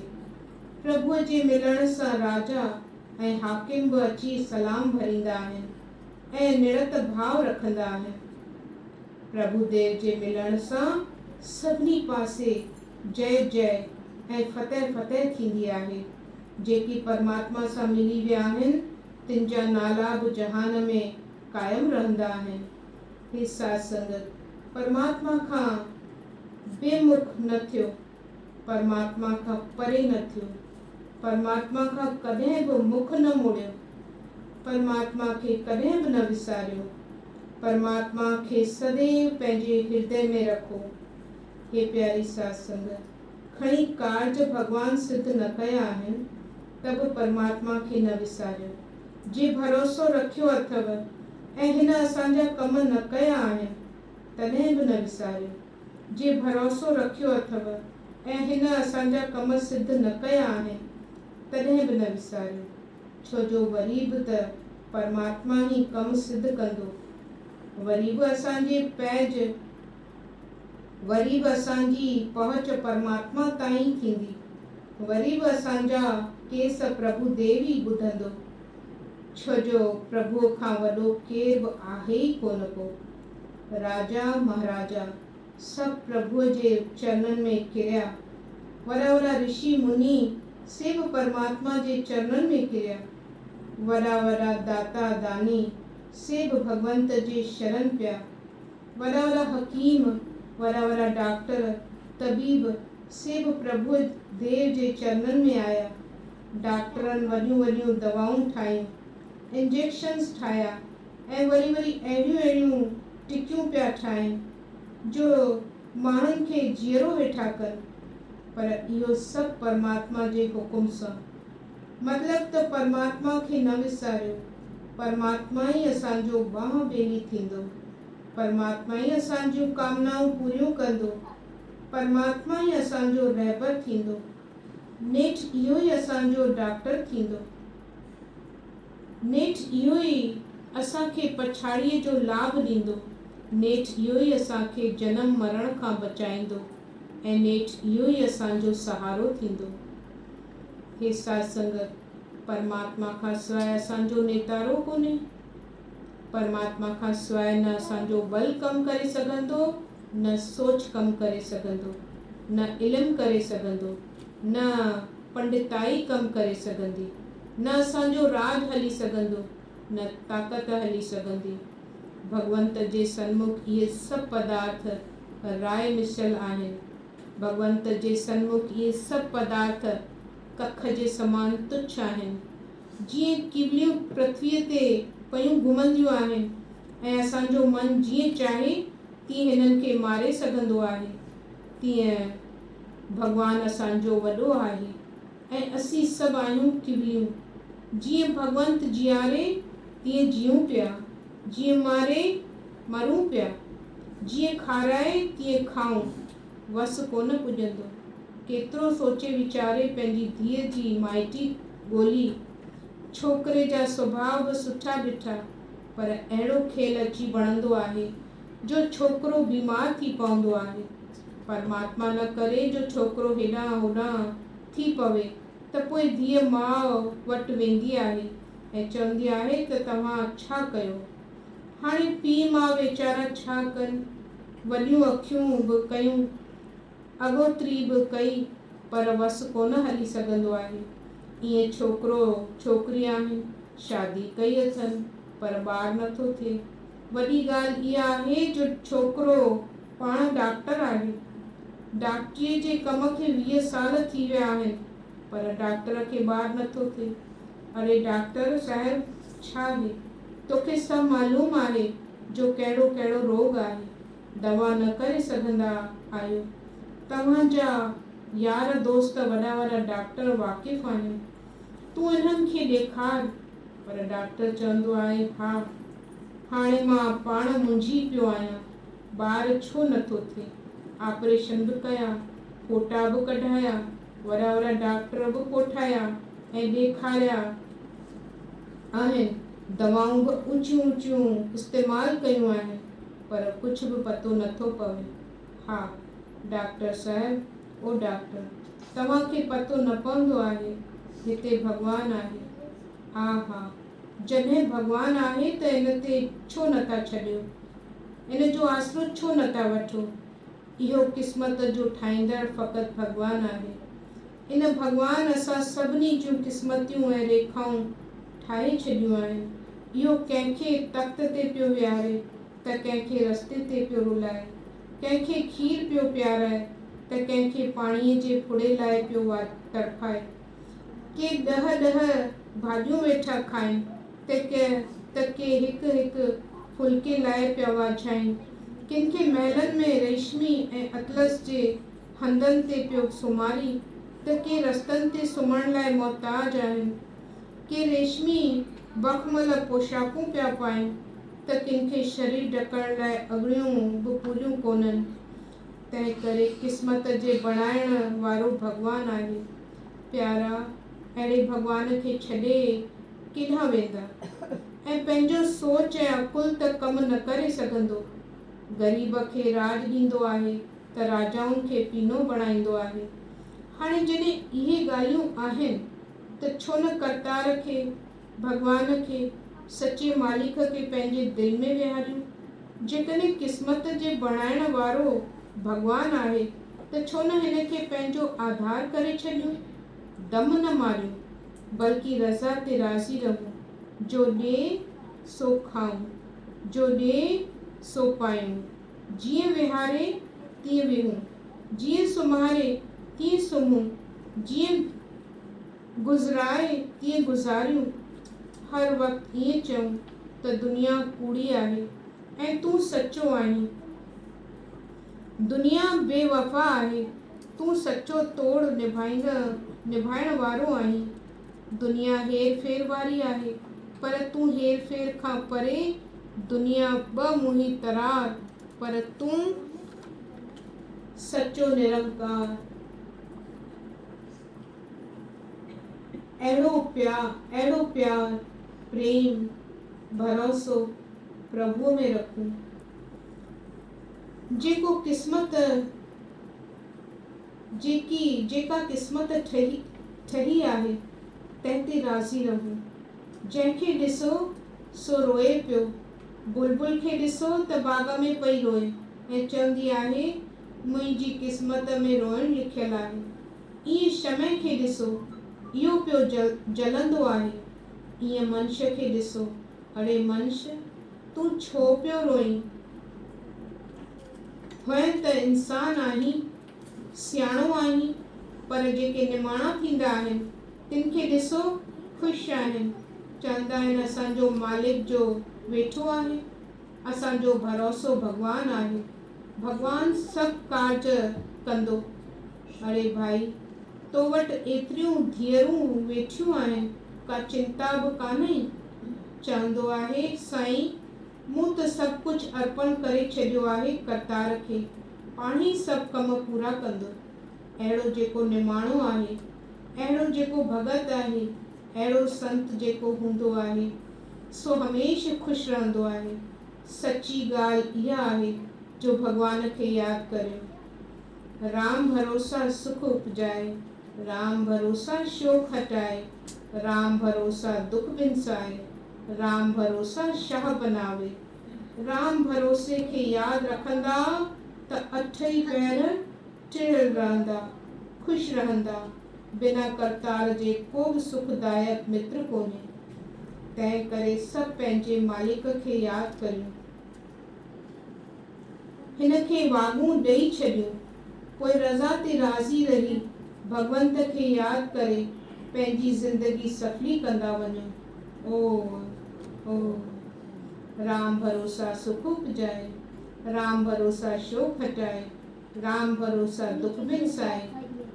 प्रभुअ जे मिलण सां राजा ऐं हाकिम बि अची सलाम भरींदा आहिनि ऐं निड़त भाव रखंदा आहिनि। प्रभुदेव जे मिलण सां सभिनी पासे जय जय ऐं फतेह फतेह थींदी आहे। जेकी परमात्मा सां मिली विया आहिनि तिन जा नाला बि जहान में कायम रहंदा आहिनि। हे साध संगत, परमात्मा खां बेमुख न थियो, परमात्मा खां परे न थियो, परमात्मा खां कॾहिं बि मुख न मोड़ियो, परमात्मा खे कॾहिं बि न विसारियो, परमात्मा खे सदैव पंहिंजे हृदय में रखो। हे प्यारी साध संगत, खणी कार्ज भगवान सिद्ध न कया आहिनि त बि परमात्मा खे न विसारियो। जे भरोसो रखियो अथव ऐं हिन असांजा कम न कया आहिनि तॾहिं बि न विसारियो। जे भरोसो रखियो अथव ऐं हिन असांजा कम सिद्ध न कया आहिनि तॾहिं बि न विसारियो। छो जो वरी बि त परमात्मा ई कम सिद्ध कंदो। वरी बि असांजी पहुच परमात्मा ताईं थींदी। वरी बि असांजा केस प्रभुदेव ई ॿुधंदो। छो जो प्रभुअ खां वॾो केर बि आहे ई कोन को। राजा महाराजा सभु प्रभुअ जे चरणनि में किरिया। वॾा वॾा ऋषि मुनि से बि परमात्मा जे चरणनि में किरिया। वॾा वॾा दाता दानी से बि भगवंत जे शरण पिया। वॾा वॾा हकीम, वॾा वॾा डॉक्टर, तबीब से बि प्रभु देव जे चरणनि में आया। डॉक्टरनि वॾियूं वॾियूं दवाऊं ठाहियूं, इंजेक्शन्स ठाहिया ऐं वरी वरी अहिड़ियूं टिकियूं पिया ठाहिनि जो माण्हुनि खे जीअरो वेठा कनि। पर इहो सभु परमात्मा जे हुकुम सां। मतिलबु त परमात्मा खे न विसारियो। परमात्मा ई असांजो बाह बेली थींदो। परमात्मा ई असांजूं कामनाऊं पूरियूं कंदो। परमात्मा ई असांजो रहबर थींदो। नेठि इहो ई असांजो डॉक्टर थींदो। नेठि इहो ई असांखे पछाड़ीअ जो लाभ ॾींदो। नेठि इहो ई असांखे जनम मरण खां बचाईंदो ऐं नेठि इहो ई असांजो सहारो थींदो। हे साध संगत, परमात्मा खां सवाइ असांजो नेतारो कोन्हे। परमात्मा खां सवाइ न असांजो बल कमु करे सघंदो, न सोच कमु करे सघंदो, न इल्मु करे सघंदो, न पंडिताई कमु करे सघंदी, न असांजो राज हली सघंदो, न ताक़त हली सघंदी। भगवंत जे सन्मुख इहे सभु पदार्थ राय मिसल आहिनि। भगवंत जे सन्मुख इहे सभु पदार्थ कख जे समान तुच्छ आहिनि। जीअं किवलियूं पृथ्वीअ ते पयूं घुमंदियूं आहिनि ऐं असांजो मन जीअं चाहे तीअं हिननि खे मारे सघंदो आहे, तीअं भगवानु असांजो वॾो आहे ऐं असीं सभु आहियूं किवलियूं। जीअं भगवंत जीआरे तीअं जियूं पिया, जीअं मारे मरूं पिया, जीअं खाराए तीअं खाऊं। वस कोन पुॼंदो। केतिरो सोचे वीचारे पंहिंजी धीअ जी माइटी ॻोल्ही। छोकिरे जा सुभाउ बि सुठा ॾिठा, पर अहिड़ो खेल अची बणंदो आहे जो छोकिरो बीमार थी पवंदो आहे। परमात्मा न करे जो छोकिरो हेॾां होॾां थी पवे त पोइ धीअ माउ वटि वेंदी आहे ऐं चवंदी आहे त तव्हां छा कयो। हाणे पीउ माउ वीचारा छा कनि, वॾियूं अखियूं बि कयूं, अॻोतरी बि कई, पर वस कोन हली सघंदो आहे। ईअं छोकिरो छोकिरी आहिनि, शादी कई अथनि, पर ॿार नथो थिए। वॾी ॻाल्हि इहा आहे जो छोकिरो पाण डॉक्टर आहे, डॉक्टरीअ जे कम खे 20 साल थी विया आहिनि, पर डॉक्टर खे ॿार नथो थिए। अरे डॉक्टर साहिब छा आहे, तोखे सभु मालूम आहे जो कहिड़ो कहिड़ो रोग आहे, दवा न करे सघंदा आहियो। तव्हांजा यार दोस्त वॾा वॾा डॉक्टर वाक़िफ़ आहिनि, तूं इन्हनि खे ॾेखार। पर डॉक्टर चवंदो आहे, हा हाणे मां पाण मुंझी पियो आहियां, ॿार छो नथो थिए। ऑपरेशन बि कया, फोटा बि कढाया, वॾा वॾा डॉक्टर बि कोठाया ऐं ॾेखारिया आहिनि, दवाऊं बि ऊंचियूं ऊंचियूं इस्तेमालु कयूं आहिनि, पर कुझु बि पतो नथो पवे। हा डॉक्टर साहिब, ओ डॉक्टर, तव्हांखे पतो न पवंदो आहे हिते भॻवानु आहे। हा हा, जॾहिं भॻवानु आहे त इन ते छो नथा छॾियो, इन जो आसरो छो नथा वठो। इहो क़िस्मत जो ठाहींदड़ फ़क़ति भॻवानु आहे। इन भॻवानु असां सभिनी जूं क़िस्मतियूं ऐं रेखाऊं ठाहे छॾियूं आहिनि। इहो कंहिंखे तख़्त ते पियो विहारे त कंहिंखे रस्ते ते पियो रुलाए, कंहिंखे खीर पियो पियाराए त कंहिंखे पाणीअ जे फुड़े लाइ पियो तड़फाए, के 10 भाॼियूं वेठा खाइनि त के हिकु हिकु फुल्के लाइ पिया वाछाइनि, किन खे महलनि में रेशमी ऐं अतलस जे हंधनि ते पियो सुम्हारी त के रस्तनि ते सुम्हण लाइ मोहताज आहिनि, के रेशमी बख़मल पोशाकूं पिया पाइनि त किन खे शरीर ढकण लाइ अॻड़ियूं बि पूरियूं कोन्हनि। तंहिं करे क़िस्मत जे बणाइण वारो भॻवानु आहे। प्यारा, अहिड़े भॻवान खे छॾे केॾांहुं वेंदा, ऐं पंहिंजो सोच ऐं अकुल त कमु न करे सघंदो। ग़रीब खे राॼ ॾींदो आहे त राजाउनि खे पीनो बणाईंदो आहे। हाणे जॾहिं इहे ॻाल्हियूं आहिनि त छो न करतार खे, भॻवान खे, सचे मालिक खे पंहिंजे दिलि में विहारियूं। जेकॾहिं क़िस्मत जे बणाइण वारो भॻवानु आहे त छो न हिन खे पंहिंजो आधार करे छॾियूं। दम न मारियूं, बल्कि रज़ा ते राज़ी रहूं। जो ॾिए सो खाऊं, जो ॾिए सो पायूं, जीअं विहारे तीअं विहूं, जीअं सुम्हारे तीअं सुम्हूं, जीअं गुज़राए तीअं गुज़ारियूं। हर वक़्तु ईअं चऊं त दुनिया कूड़ी आहे ऐं तूं सचो आहीं, दुनिया बेवफ़ा आहे, तूं सचो तोड़ निभाइण वारो आहीं। दुनिया हेर फेर वारी आहे, पर तूं हेर फेर खां परे। दुनिया बमुही तरार, पर तूं सचो निरंकार। अहिड़ो प्यार, प्रेम, भरोसो प्रभुअ में रखूं। जेका क़िस्मत ठही आहे तंहिं ते राज़ी रहूं। जंहिंखे ॾिसो सो रोए पियो, बुलबुल खे ॾिसो त बाग़ में पई रोए ऐं चवंदी आहे मुंहिंजी क़िस्मत में रोइणु लिखियलु आहे। ईअं शमय खे ॾिसो, इहो पियो जलंदो आहे। ईअं मनुष्य खे ॾिसो, अड़े मनुष्य तूं छो पियो रोईं। हुअं त इंसान आहीं, सियाणो आहीं, पर जेके निमाणा थींदा आहिनि तिन खे ॾिसो ख़ुशि आहिनि, चवंदा आहिनि असांजो मालिक जो वेठो आहे, असांजो भरोसो भॻवानु आहे, भॻवानु सभु कार्ज कंदो। अड़े भाई, तो वटि एतिरियूं धीअरूं वेठियूं आहिनि, का चिंता बि कान्हे। चवंदो आहे साईं मूं त सभु कुझु अर्पण करे छॾियो आहे करतार खे, पाण ई सभु कम पूरा कंदो। अहिड़ो जेको निमाणो आहे, अहिड़ो जेको भगत आहे, अहिड़ो संत जेको हूंदो आहे सो हमेशह ख़ुशि रहंदो आहे। सची ॻाल्हि इहा आहे जो भॻवान खे यादि करियो। राम भरोसा सुख उपजाए, राम भरोसा शोक हटाए, राम भरोसा दुख बिनसाए, राम भरोसा शाह बनावे। राम भरोसे खे याद रखंदा त अठई पैर टिड़ियल रहंदा, खुश रहंदा। बिना करतार जे को बि सुखदायक मित्र कोन्हे। तंहिं करे सभु पंहिंजे मालिक खे यादि करियूं, हिन खे वाॻूं ॾेई छॾियूं, पोइ रज़ा ते राज़ी रही भगवंत खे यादि करे पंहिंजी ज़िंदगी सफली कंदा वञो। ओ राम भरोसा सुख उपजाए, राम भरोसा शोक हटाए, राम भरोसा दुख बिनसाए,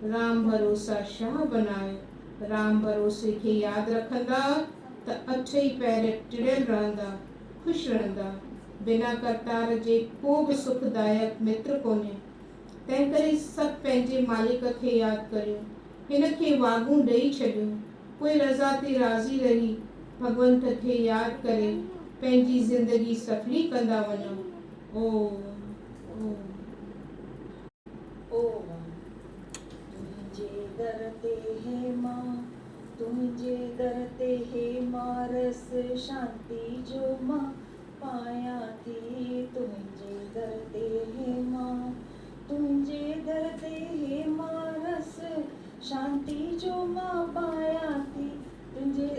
राम भरोसा शाह बनाए। राम भरोसे खे यादि रखंदा त अठई पैर टिड़ियल रहंदा, खुश रहंदा। बिना करतार जे को बि सुखदायक मित्र कोन्हे। तंहिं करे सभु पंहिंजे मालिक खे यादि करियूं, हिन खे वाॻूं ॾेई छॾियूं, पोइ रज़ा ते राज़ी रही भगवंत खे यादि करे पंहिंजी ज़िंदगी सफली कंदा वञो। तुंहिंजे दर ते हे मां, तुंहिंजे दर ते हे मां रस शांति जो मां पायां थी। तुंहिंजे दर ते हे मां, तुंहिंजे दर ते हे मां रस शांति जो मां पायां थी। तुंहिंजे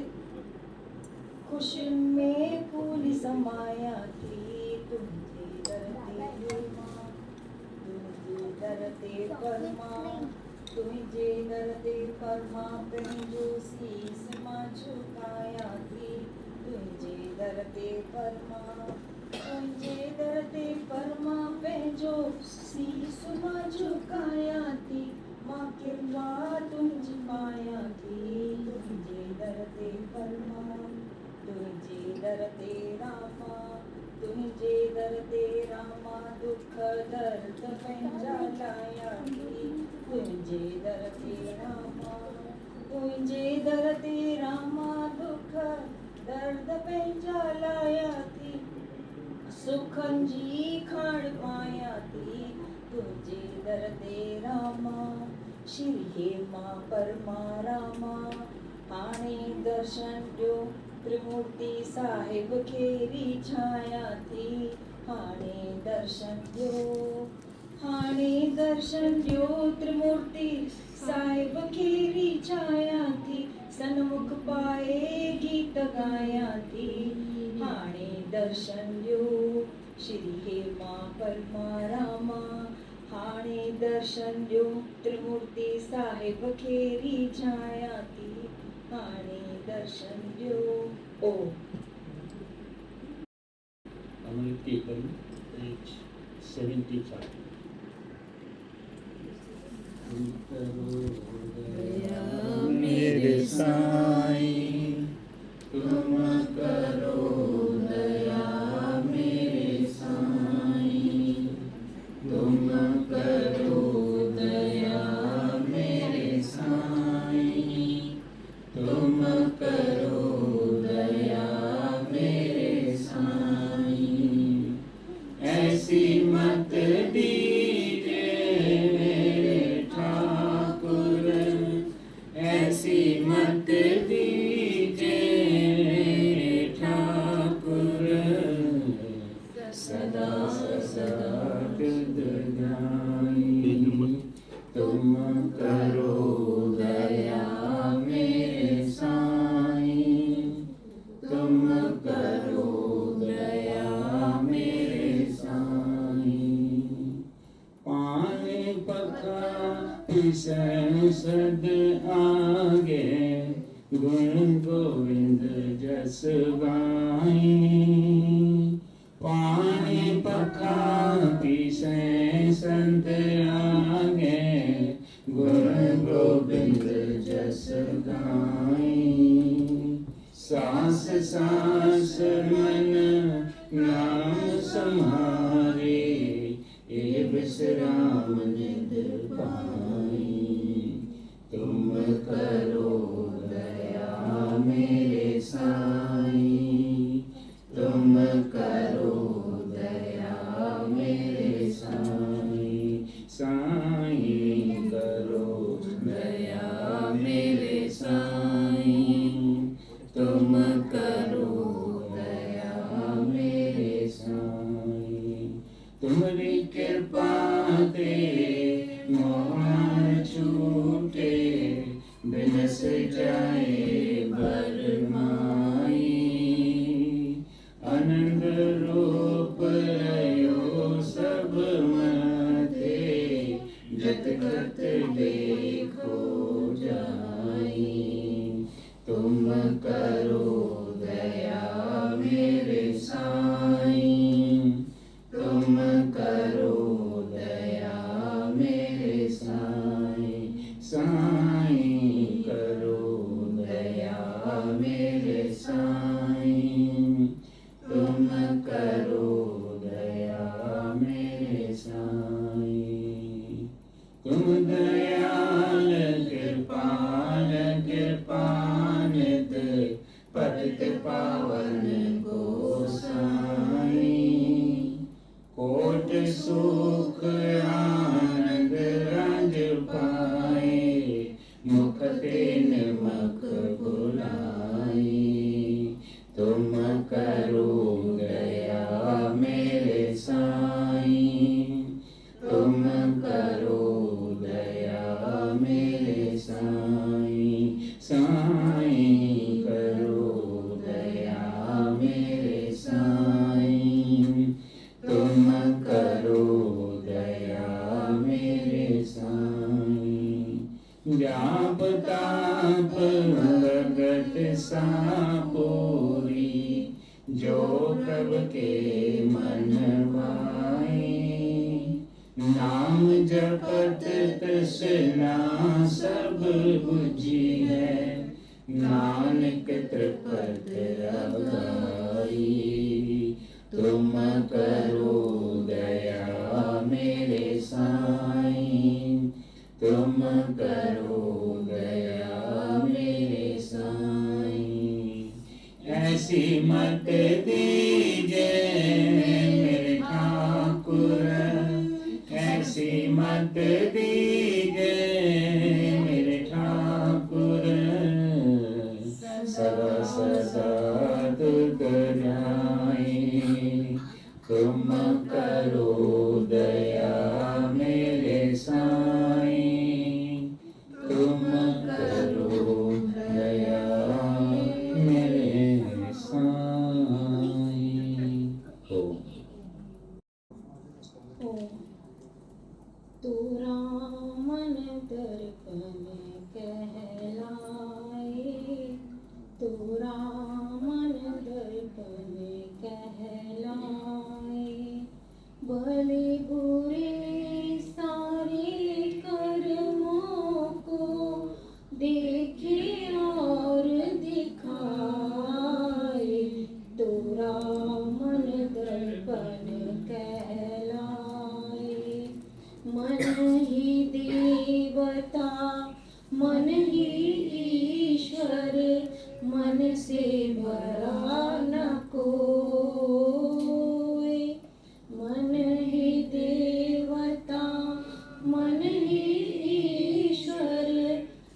खुशियुनि में पूरी समायां थी। तुंहिंजे दर ते हे मां, तुंहिंजे दर ते परमा, तुंहिंजे दर ते परमा पंहिंजो सीस मां झुकायां थी। तुंहिंजे दर ते परमा, तुंहिंजे दर ते परमा पंहिंजो सीस मां झुकायां थी। मां किरपा तुंहिंजी पायां थी। तुंहिंजे दर ते परमा, तुंहिंजे दर ते रामा, तुंहिंजे दर ते रामा दुख दर्द पंहिंजा लायां थी। तुंहिंजे दर ते रामा, तुंहिंजे दर ते रामा दुख दर्द पंहिंजा लायां थी। सुखनि जी खाण पायां थी। तुंहिंजे दर ते रामा, श्री हे मां परमा रामा, हाणे दर्शन ॾियो त्रिमूर्ति साहिब खे रिझायां थी। हाणे दर्शन ॾियो, हाणे दर्शन ॾियो त्रिमूर्ति साहिब खे रिझायां थी। सन्मुख पाए गीत गायां थी। हाणे दर्शन ॾियो श्री हे मां परमा रामा, हाणे दर्शन ॾियो त्रिमूर्ति साहिब खे रिझायां थी। हाणे दर्शन ॾियो। अमल कीर्तन पेज 75। मेरे साईं तुम करो दया, मेरे साईं तुम करो दया, मेरे साईं तुम करो दया, मेरे साईं। ऐसी मत दीजिए मेरे ठाकुर, ऐसी मत दीजिए मेरे ठाकुर, सदा सदा गिरद जाई। तुम करो दया मेरे साईं, तुम करो दया मेरे साईं। पानी पका पिसैन सद आगे, गुण गोविंद जस गाई। पानी पका पिसैन सद आगे, गुण गोविंद जस गाई। सांस सांस मन नाम सम्हारे, ये विश्राम निध पाई। तुम करो दया मेरे साईं, तुम करो दया मेरे साईं। साईं करो दया मेरे साईं, तुम करो दया मेरे साईं। तुम दयाल कृपाल कृपानित पतित पावन गोसाईं, कोट सुख आनंद राज पाए, मुख ते निमक बुलाई। तुम करो दया मेरे साईं, तुम करो दया मेरे साईं। साईं करो दया मेरे साईं, तुम करो दया मेरे साईं। जाप ताप भगत सापूरी, जो प्रभु के मन भाए। नाम जपत तृष्णा सब बुझी है, नानक तृपत अगाई। तुम करो दया मेरे साईं, तुम करो दया मेरे साईं। ऐसी मत दीजिए मेरे ठाकुर, ऐसी मत दीजिए मेरे ठाकुर, सदा सदा दुख जाए। तुम करो दया मेरे साईं, तुम करो दया मेरे साईं। तू रामन दर्पण कहलाए, तू रामन दर्पण कहलाए। भले बुरे सारे कर्मों को देखे और दिखाए, तू रामन दर्पण कहलाए। मन ही देवता मन ही ईश्वर, मन से बड़ा न कोई। मन ही देवता मन ही ईश्वर,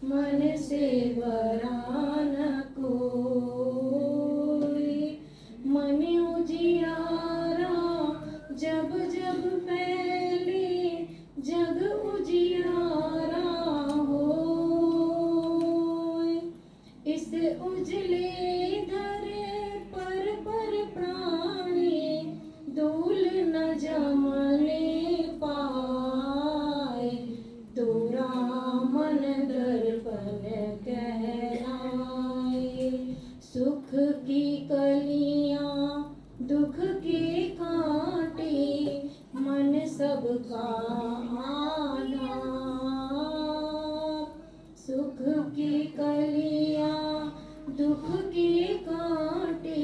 मन से बड़ा न कोई। मन उजियारा जब जब फैले, जग उजियारा होए। इस उजले धर पर प्राणी, धूल न जमने पाए। तू रामन दर्पण कहलाए। सुख की कलियां दुख के कांटे, मन सबका आधार। सुख की कलियां दुख के कांटे,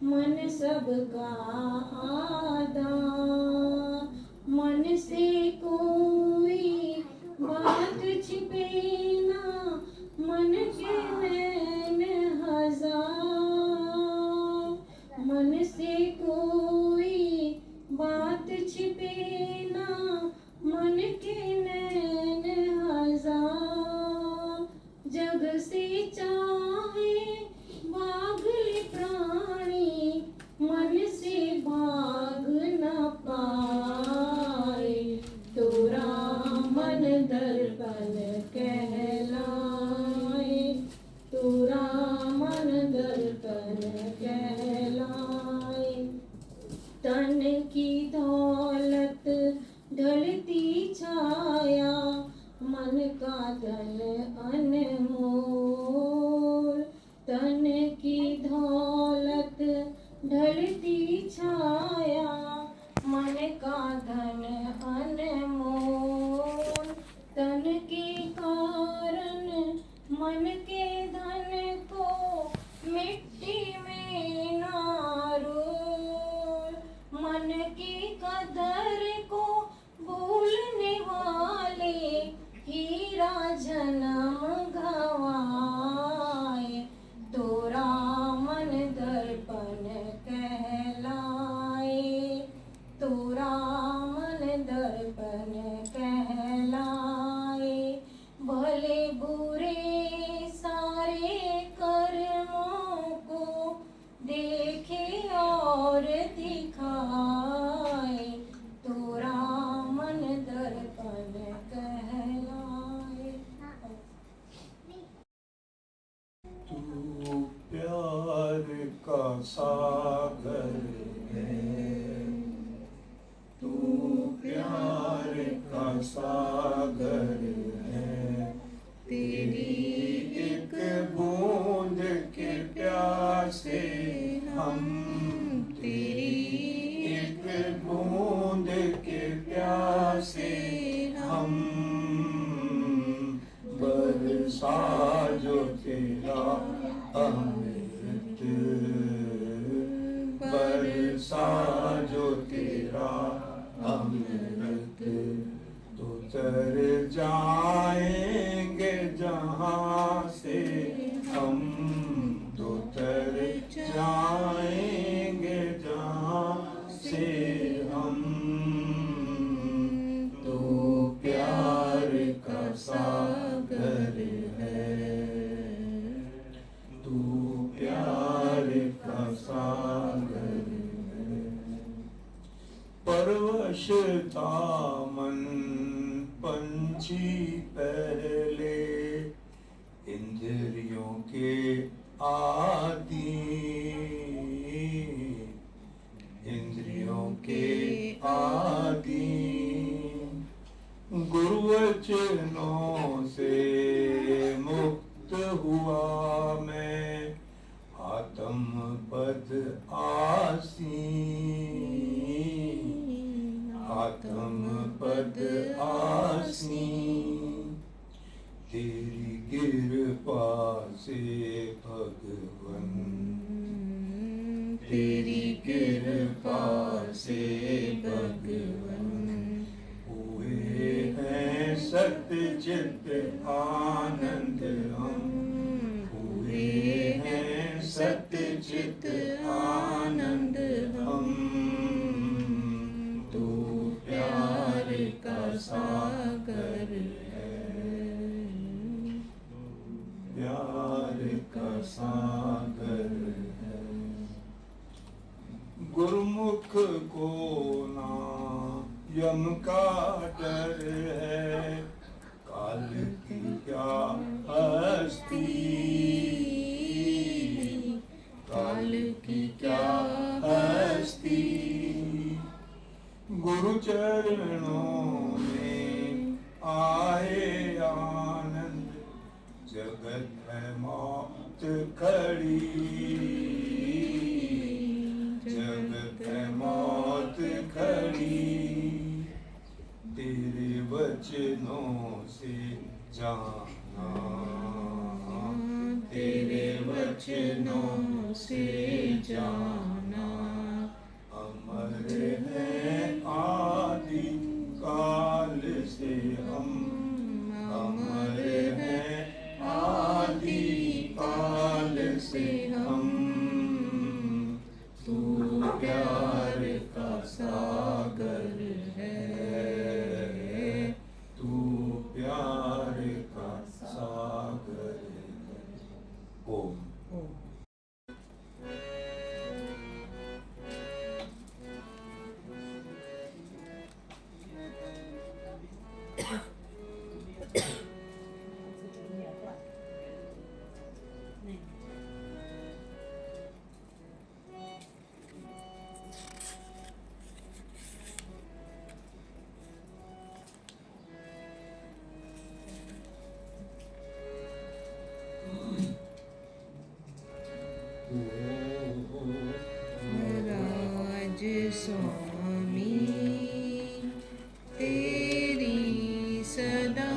मन सबका आधार। मन से कोई बात छिपे ना, मन के नैन हजार। मन से कोई बात छिपे ना, मन के नैन हजार। जग से चाहे भाग ले प्राणी, मन से भाग न पाए। तो रामन दर्पण कहलाए, तो रामन दर्पण कहलाए। तन की दौलत ढलती छाया, मन का धन अनमोल। तन की दौलत ढलती छाया, मन का धन अनमोल। तन के कारण मन के धन को सागर है, तू प्यार का सागर है। तेरी एक बूंद के प्यासे हम, तेरी एक बूंद के प्यासे हम, बरसा जो तेरा अमृत, बरसा जो तेरा अमृत, तो तर जाएंगे जहाँ से हम, तो तर जाएंगे जहाँ से हम। तू प्यार का सागर है, तू प्यार का सागर है। परवशता मन पंछी पहले इंद्रियों के आदि, इंद्रियों के आदि। गुरुवचनों से मुक्त हुआ मैं, आत्म पद आसी, आत्म पद आसी। तेरी कृपा से भगवन, तेरी कृपा से भगवन, हुए हैं सतचित आनंद हम, हुए हैं सतचित आनंद हम। तू प्यार का सागर है, प्यार का सागर है। गुरुमुख को ना यम का डर है, काल की क्या हस्ती, काल की क्या हस्ती। गुरु चरणों में आए आनंद, जगत है मौत खड़ी, जगत है मौत खड़ी। तेरे वचनों से जाना, तेरे वचनों से जाना। अमर है आदि काल से हम, अमर है आदि काल से हम। तू प्यार का सागर है, तू प्यार का सागर है। ओम। राज स्वामी तेरी सदा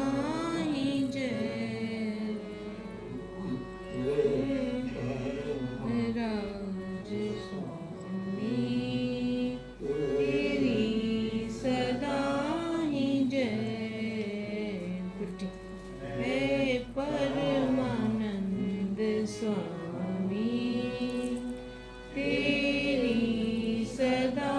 ही जय, राज स्वामी तेरी सदा ही जय। है परमानंद स्वामी तेरी सदा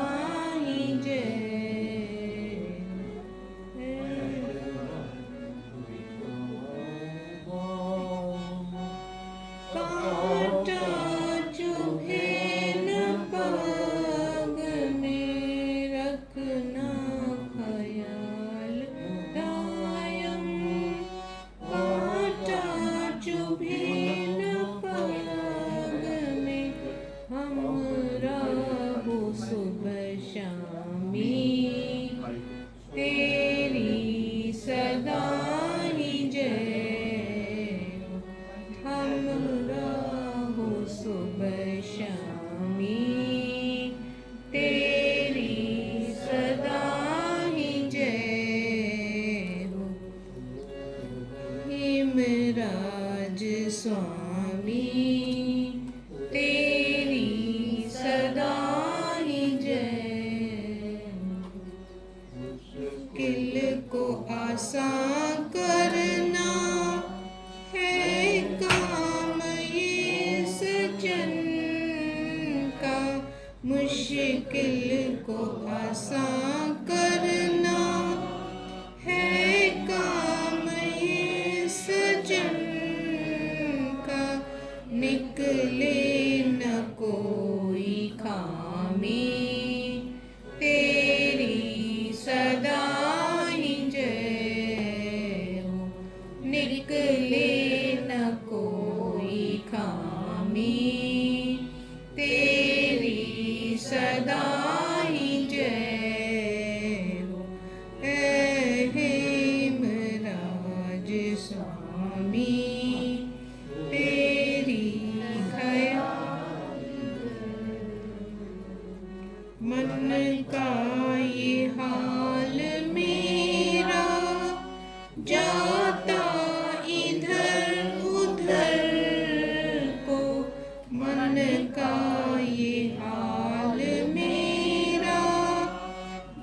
मुश्किल को आसान करना है काम ये सजन का, निकले न कोई खामी, तेरी सदा ही जय हो। निकले न कोई खामी, तेरी सदा ही जय हो। हे हेमराज स्वामी, तेरी दया। मन का ये हाल मेरा, जाता इधर उधर को। मन का ये हाल मेरा,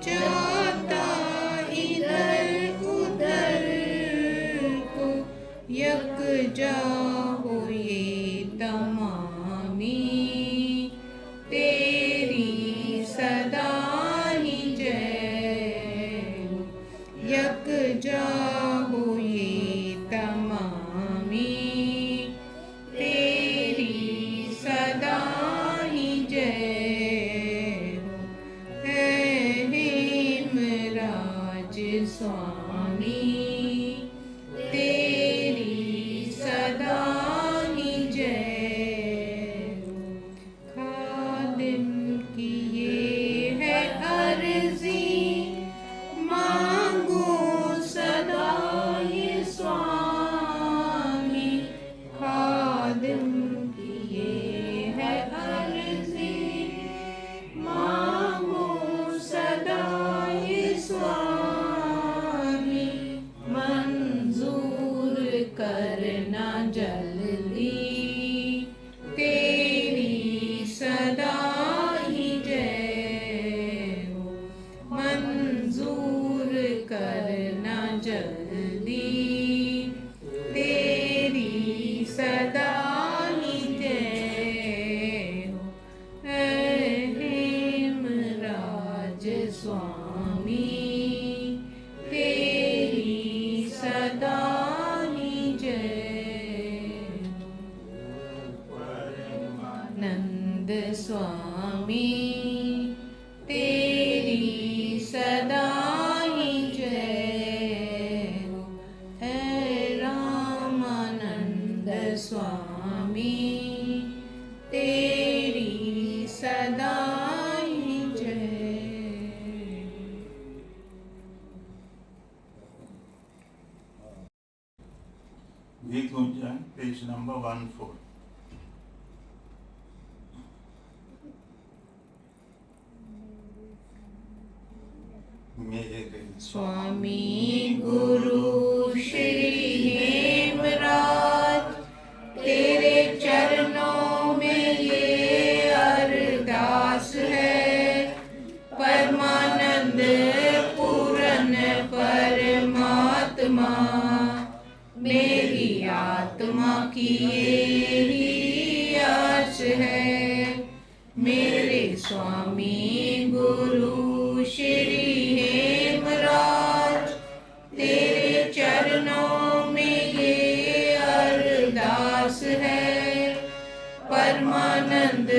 जाता इधर उधर को। यकजा हो ये तमामी, तेरी सदा ही जय हो। यकजा हो ये तमामी, तेरी सदा ही जय हो। हे हेमराज स्वामी, तेरी सदा ही जय हो। खादिम की ये है अर्जी, मांगो सदा ये स्वामी। खादिम की ये है अर्जी, मांगो सदा ये स्वामी। मंजूर करना जल्दी, तेरी सदा ही जय हो। मंजूर करना जल्दी, तेरी सदा ही जय हो। हे हेमराज स्वामी, तेरी सदा ही जय हो। नंद स्वामी, तेरी सदा ही जय हो। हे रामानंद स्वामी, तेरी सदा ही जय। गीत गुंजन पेज नंबर 14। मेरे स्वामी गुरु श्री हेमराज, तेरे चरणों में ये अरदास है। परमानंद पूरन परमात्मा, मेरी आत्मा की यही आस है। मेरे स्वामी गुरु श्री हेमराज, तेरे चरणों में ये अरदास है। परमानंद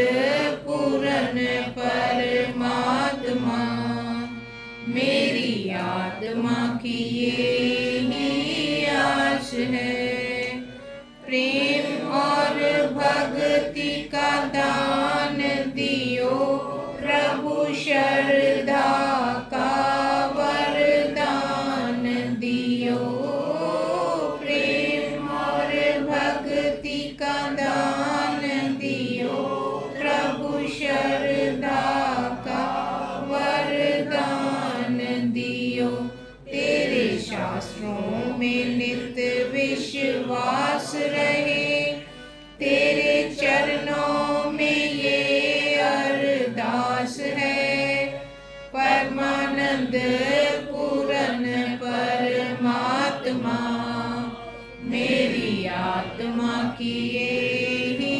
पूरन परमात्मा, मेरी आत्मा की यही आस है। प्रेम और भक्ति का दान दियो प्रभु, श्रद्धा का वरदान दियो। प्रेम और भक्ति का दान दियो प्रभु, श्रद्धा का वरदान दियो। तेरे शास्त्रों में नित विश्वास रहे, तेरे चरणों में ये अरदास है। परमानंद पूरन परमात्मा, मेरी आत्मा की यही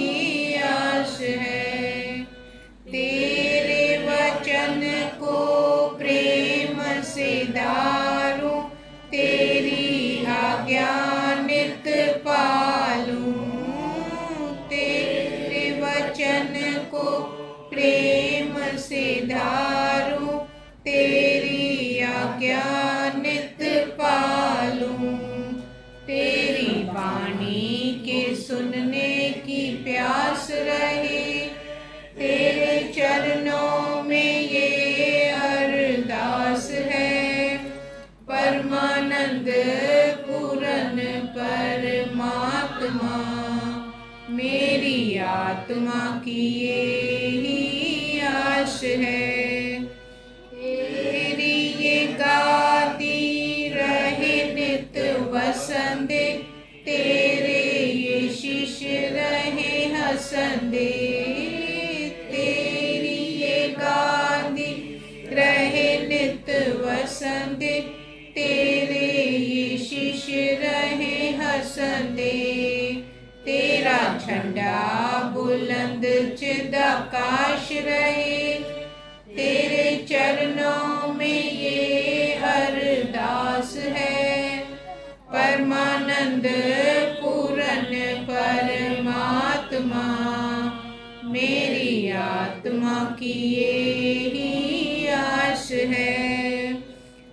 आस है। तेरे को प्रेम से धारूं, तेरी आज्ञा नित पालूं। तेरी वाणी के सुनने की प्यास रहे, तेरे चरणों में ये अरदास है। परमानंद पूरन परमात्मा, मेरी आत्मा की यही आश है। तेरी ये गादी रहे नित वसंदे, तेरे ये शिष्य रहे हसंदे। तेरी ये गादी रहे नित वसंदे, तेरे ये शिष्य रहे हसंदे। तेरा झंडा बुलंद चिदाकाश रहे, तेरे चरणों में ये अरदास है। परमानंद पूरन परमात्मा, मेरी आत्मा की यही आश है।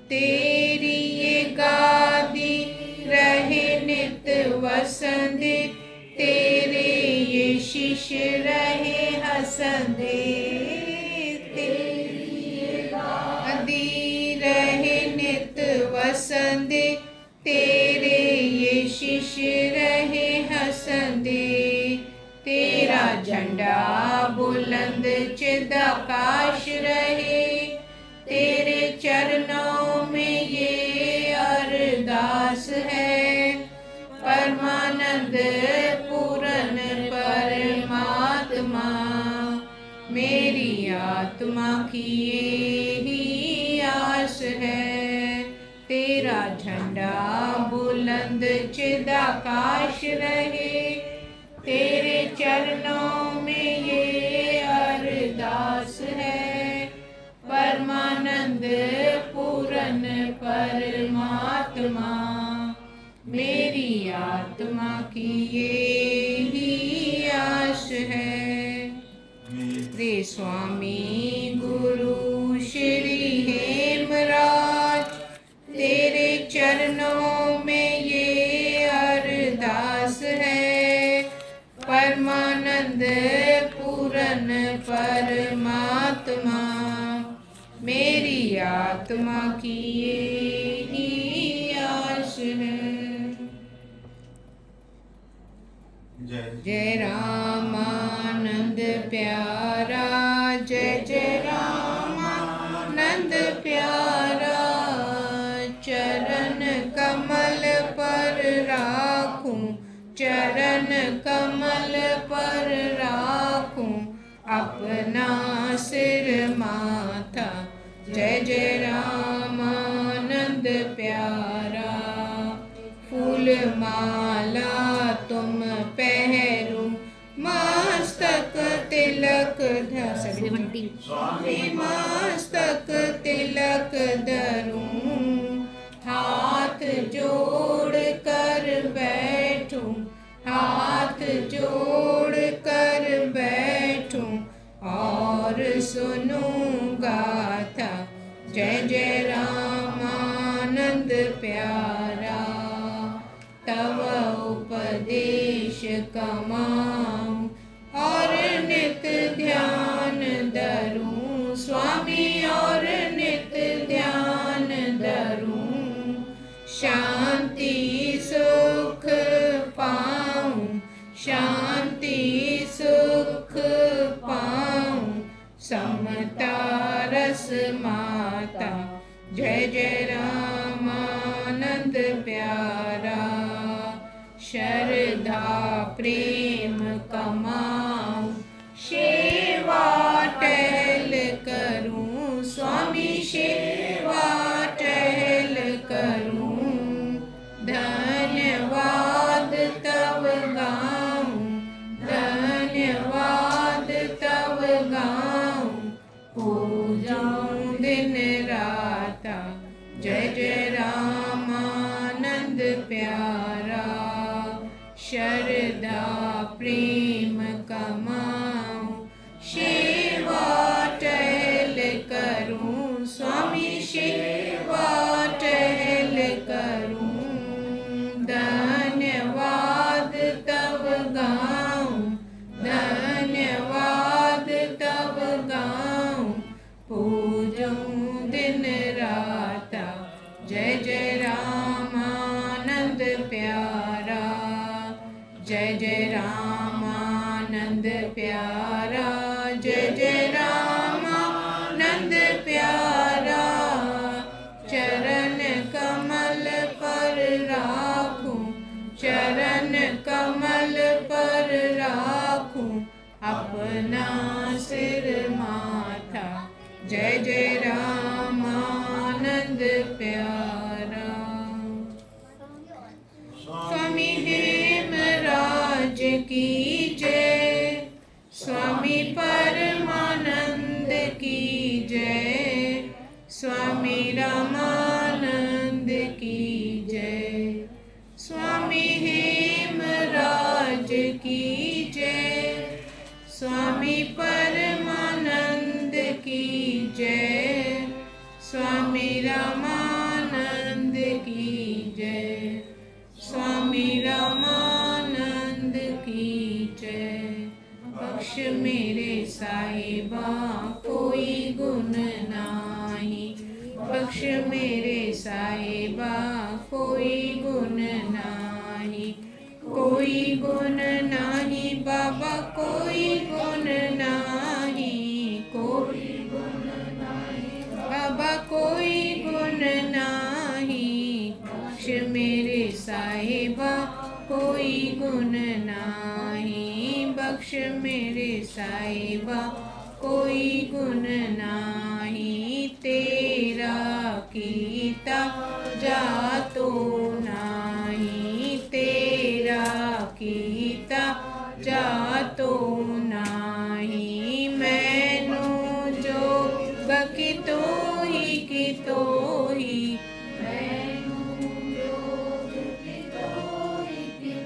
तेरी ये गादी रहे नित वसंदे, तेरे ये शिष्य रहे हसंदे। तेरी ये गादी रहे नित वसंदे, तेरे ये शिष्य रहे हसंदे। तेरा झंडा बुलंद चिदाकाश रहे, तेरे चरणों में ये अरदास है। परमानंद पूरन परमात्मा, मेरी आत्मा की यही आस है। तेरा झंडा बुलंद चिदाकाश रहे, तेरे चरणों में ये अरदास है। परमानंद पूरन परमात्मा, मेरी आत्मा की यही आश है। रे स्वामी गुरु श्री हेमराज, तेरे चरणों में ये अरदास है। परमानंद पूरन परमात्मा, मेरी आत्मा की यही आश है। जय रामानंद प्यारा, जय जय रामानंद प्यारा। चरण कमल पर राखूं, चरण कमल पर राखूं अपना सिर माथा। जय जय रामानंद प्यारा। फूल माला तुम पहरू, मस्तक तिलक धरूं, स्वामी मस्तक तिलक धरूं। हाथ जोड़ कर बैठूं, हाथ जोड़ कर बैठूं और सुनूं गाथा। जय जय रामानंद प्यारा। तव उपदेश कमाऊं और नित ध्यान धरूं, स्वामी और नित ध्यान धरूं। शांति सुख पाऊं, शांति सुख पाऊं, समता रस माता। जय जय रामानंद पूजूं दिन राता। जय जय रामानंद प्यारा, जय जय रामानंद प्यारा, जय जय रामानंद प्यारा। चरण कमल पर राखूं, चरण कमल पर राखूं अपना सिर माथा। जय जय रामानंद प्यारा। स्वामी हेमराज की जय, स्वामी परमानंद की जय, स्वामी रामानंद की जय। स्वामी हेमराज की जय, स्वामी परमानंद की जय, स्वामी रामानंद की जय, स्वामी रामानंद की जय। बख्श मेरे साहिबा कोई गुण नाही, बख्श मेरे साहिबा कोई गुण नाही, कोई गुण नाही बाबा, कोई गुण नाही, कोई गुण नाही बाबा, कोई गुण नाही। बख्श मेरे साहिबा कोई गुण नाही, बख्श मेरे साहिबा कोई गुण नाही। तेरा कीता जातो नाही, तेरा कीता जातो नाही। मैनू जो बकी तो ही, मैनू जोग की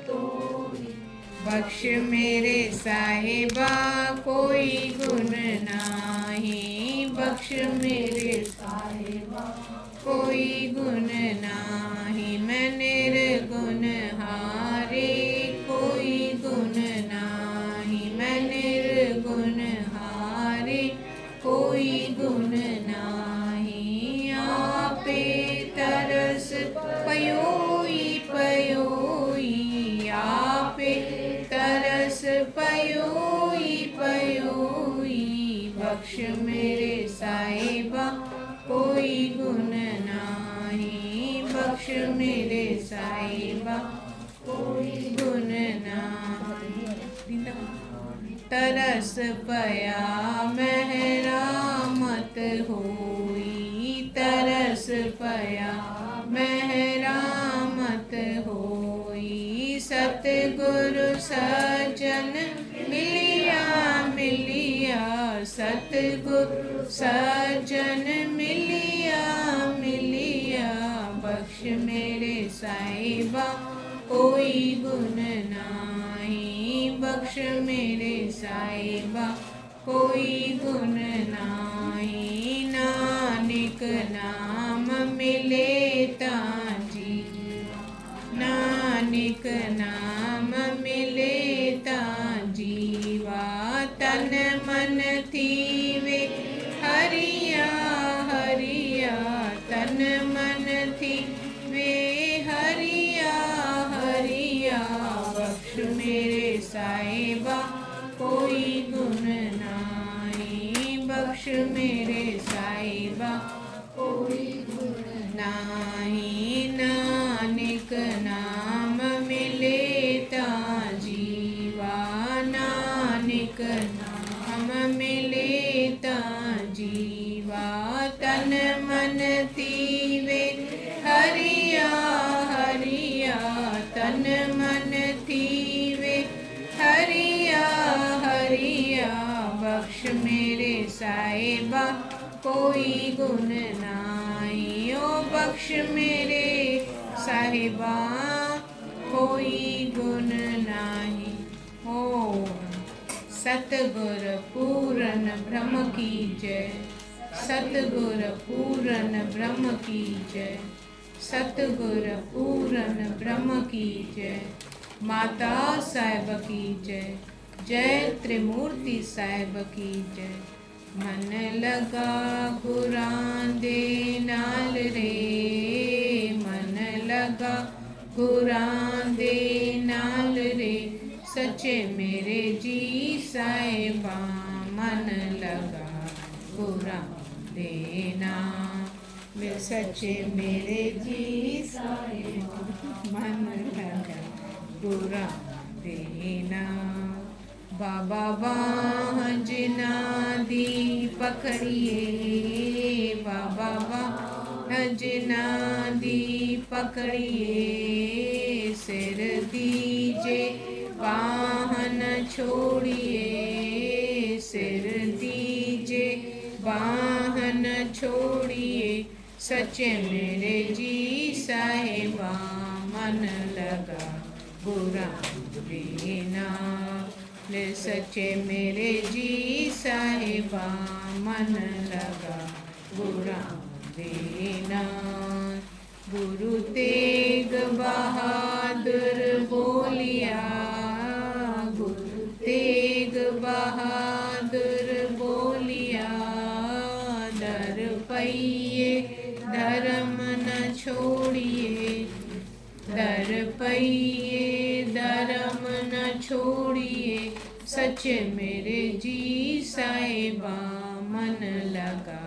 तो ही। बख्श मेरे साहिबा कोई गुण नाही, बख्श मेरे साहिबा कोई गुण नाही। मैं निर्गुण हारे कोई गुण नाही, मैं निर्गुण हारे कोई गुण नाही। आपे तरस पयोई पयोई, आपे तरस पयोई पयोई। बख्श मेरे साहिबा कोई गुण नाही, बख्श मेरे साहिबा कोई गुण नाही। तरस पया महरामत होई, तरस पया महरामत होई। सतगुरु सज्जन मिलिया मिलिया, सतगुरु सज्जन मिलिया मिलिया। बख्श मेरे साहिबा कोई गुण नाही, बख्श मेरे साहिबा कोई गुण नाही। नानक नाम मिले ताजी, नानक नाम मिले ताजीवा। तन मन थीवे हरिया हरिया, तन मन थीवे हरिया हरिया। बख्श मेरे साहिबा कोई गुण नाही, बख्श मेरे साहिबा कोई गुण नाही। नानक नाम मिले ताजीवा, नानक नाम मिले ताजीवा। तन मन थीवे हरिया हरिया, तन मन थीवे हरिया हरिया। बख्श मेरे साहिबा कोई गुण नाही, ओ बख्श मेरे साहिबा कोई गुण नाही। ओ सतगुर पूरन ब्रह्म की जय, सतगुर पूरन ब्रह्म की जय, सतगुर पूरन ब्रह्म की जय। माता साहिब की जय, जय त्रिमूर्ति साहिब की जय, मन लगा गुरां दे नाल रे, मन लगा गुरां दे नाल रे, सच्चे मेरे जी साहिबा मन लगा गुरां दे नाल, वे सच्चे मेरे जी साहिबा मन लगा गुरां दे नाल। बाबा बाह जिन्हां दी पकड़िए, बाबा बाह जिन्हां दी पकड़िए, सिर दीजे बाह न छोड़िए, सिर दीजे बाह न छोड़िए, सच्चे मेरे जी साहिबा मन लगा गुरां दे नाल, ले सच्चे मेरे जी साहिबा मन लगा गुरां दे नाल। गुरु तेग बहादुर बोलिया, गुरु तेग बहादुर बोलिया, दर पइए धर्म न छोड़िए, दर पइए धर्म न छोड़िए, सच्चे मेरे जी साहिबा मन लगा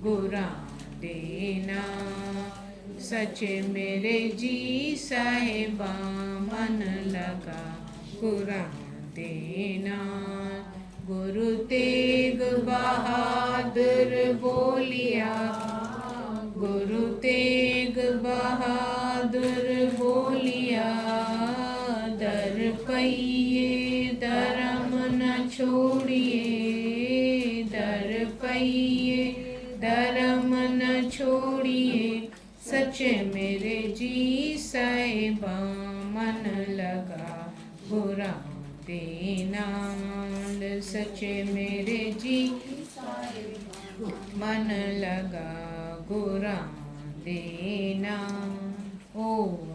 गुरां दे नाल, सच्चे मेरे जी साहिबा मन लगा गुरां दे नाल। गुरु तेग बहादुर बोलिया, गुरु तेग बहादुर बोलिया, दर पइए धर्म न छोड़िए, दर पइए धर्म न छोड़िए, सच्चे मेरे जी साहिबा मन लगा गुरां दे नाल, सच्चे मेरे जी मन लगा गुरां दे नाल। ओम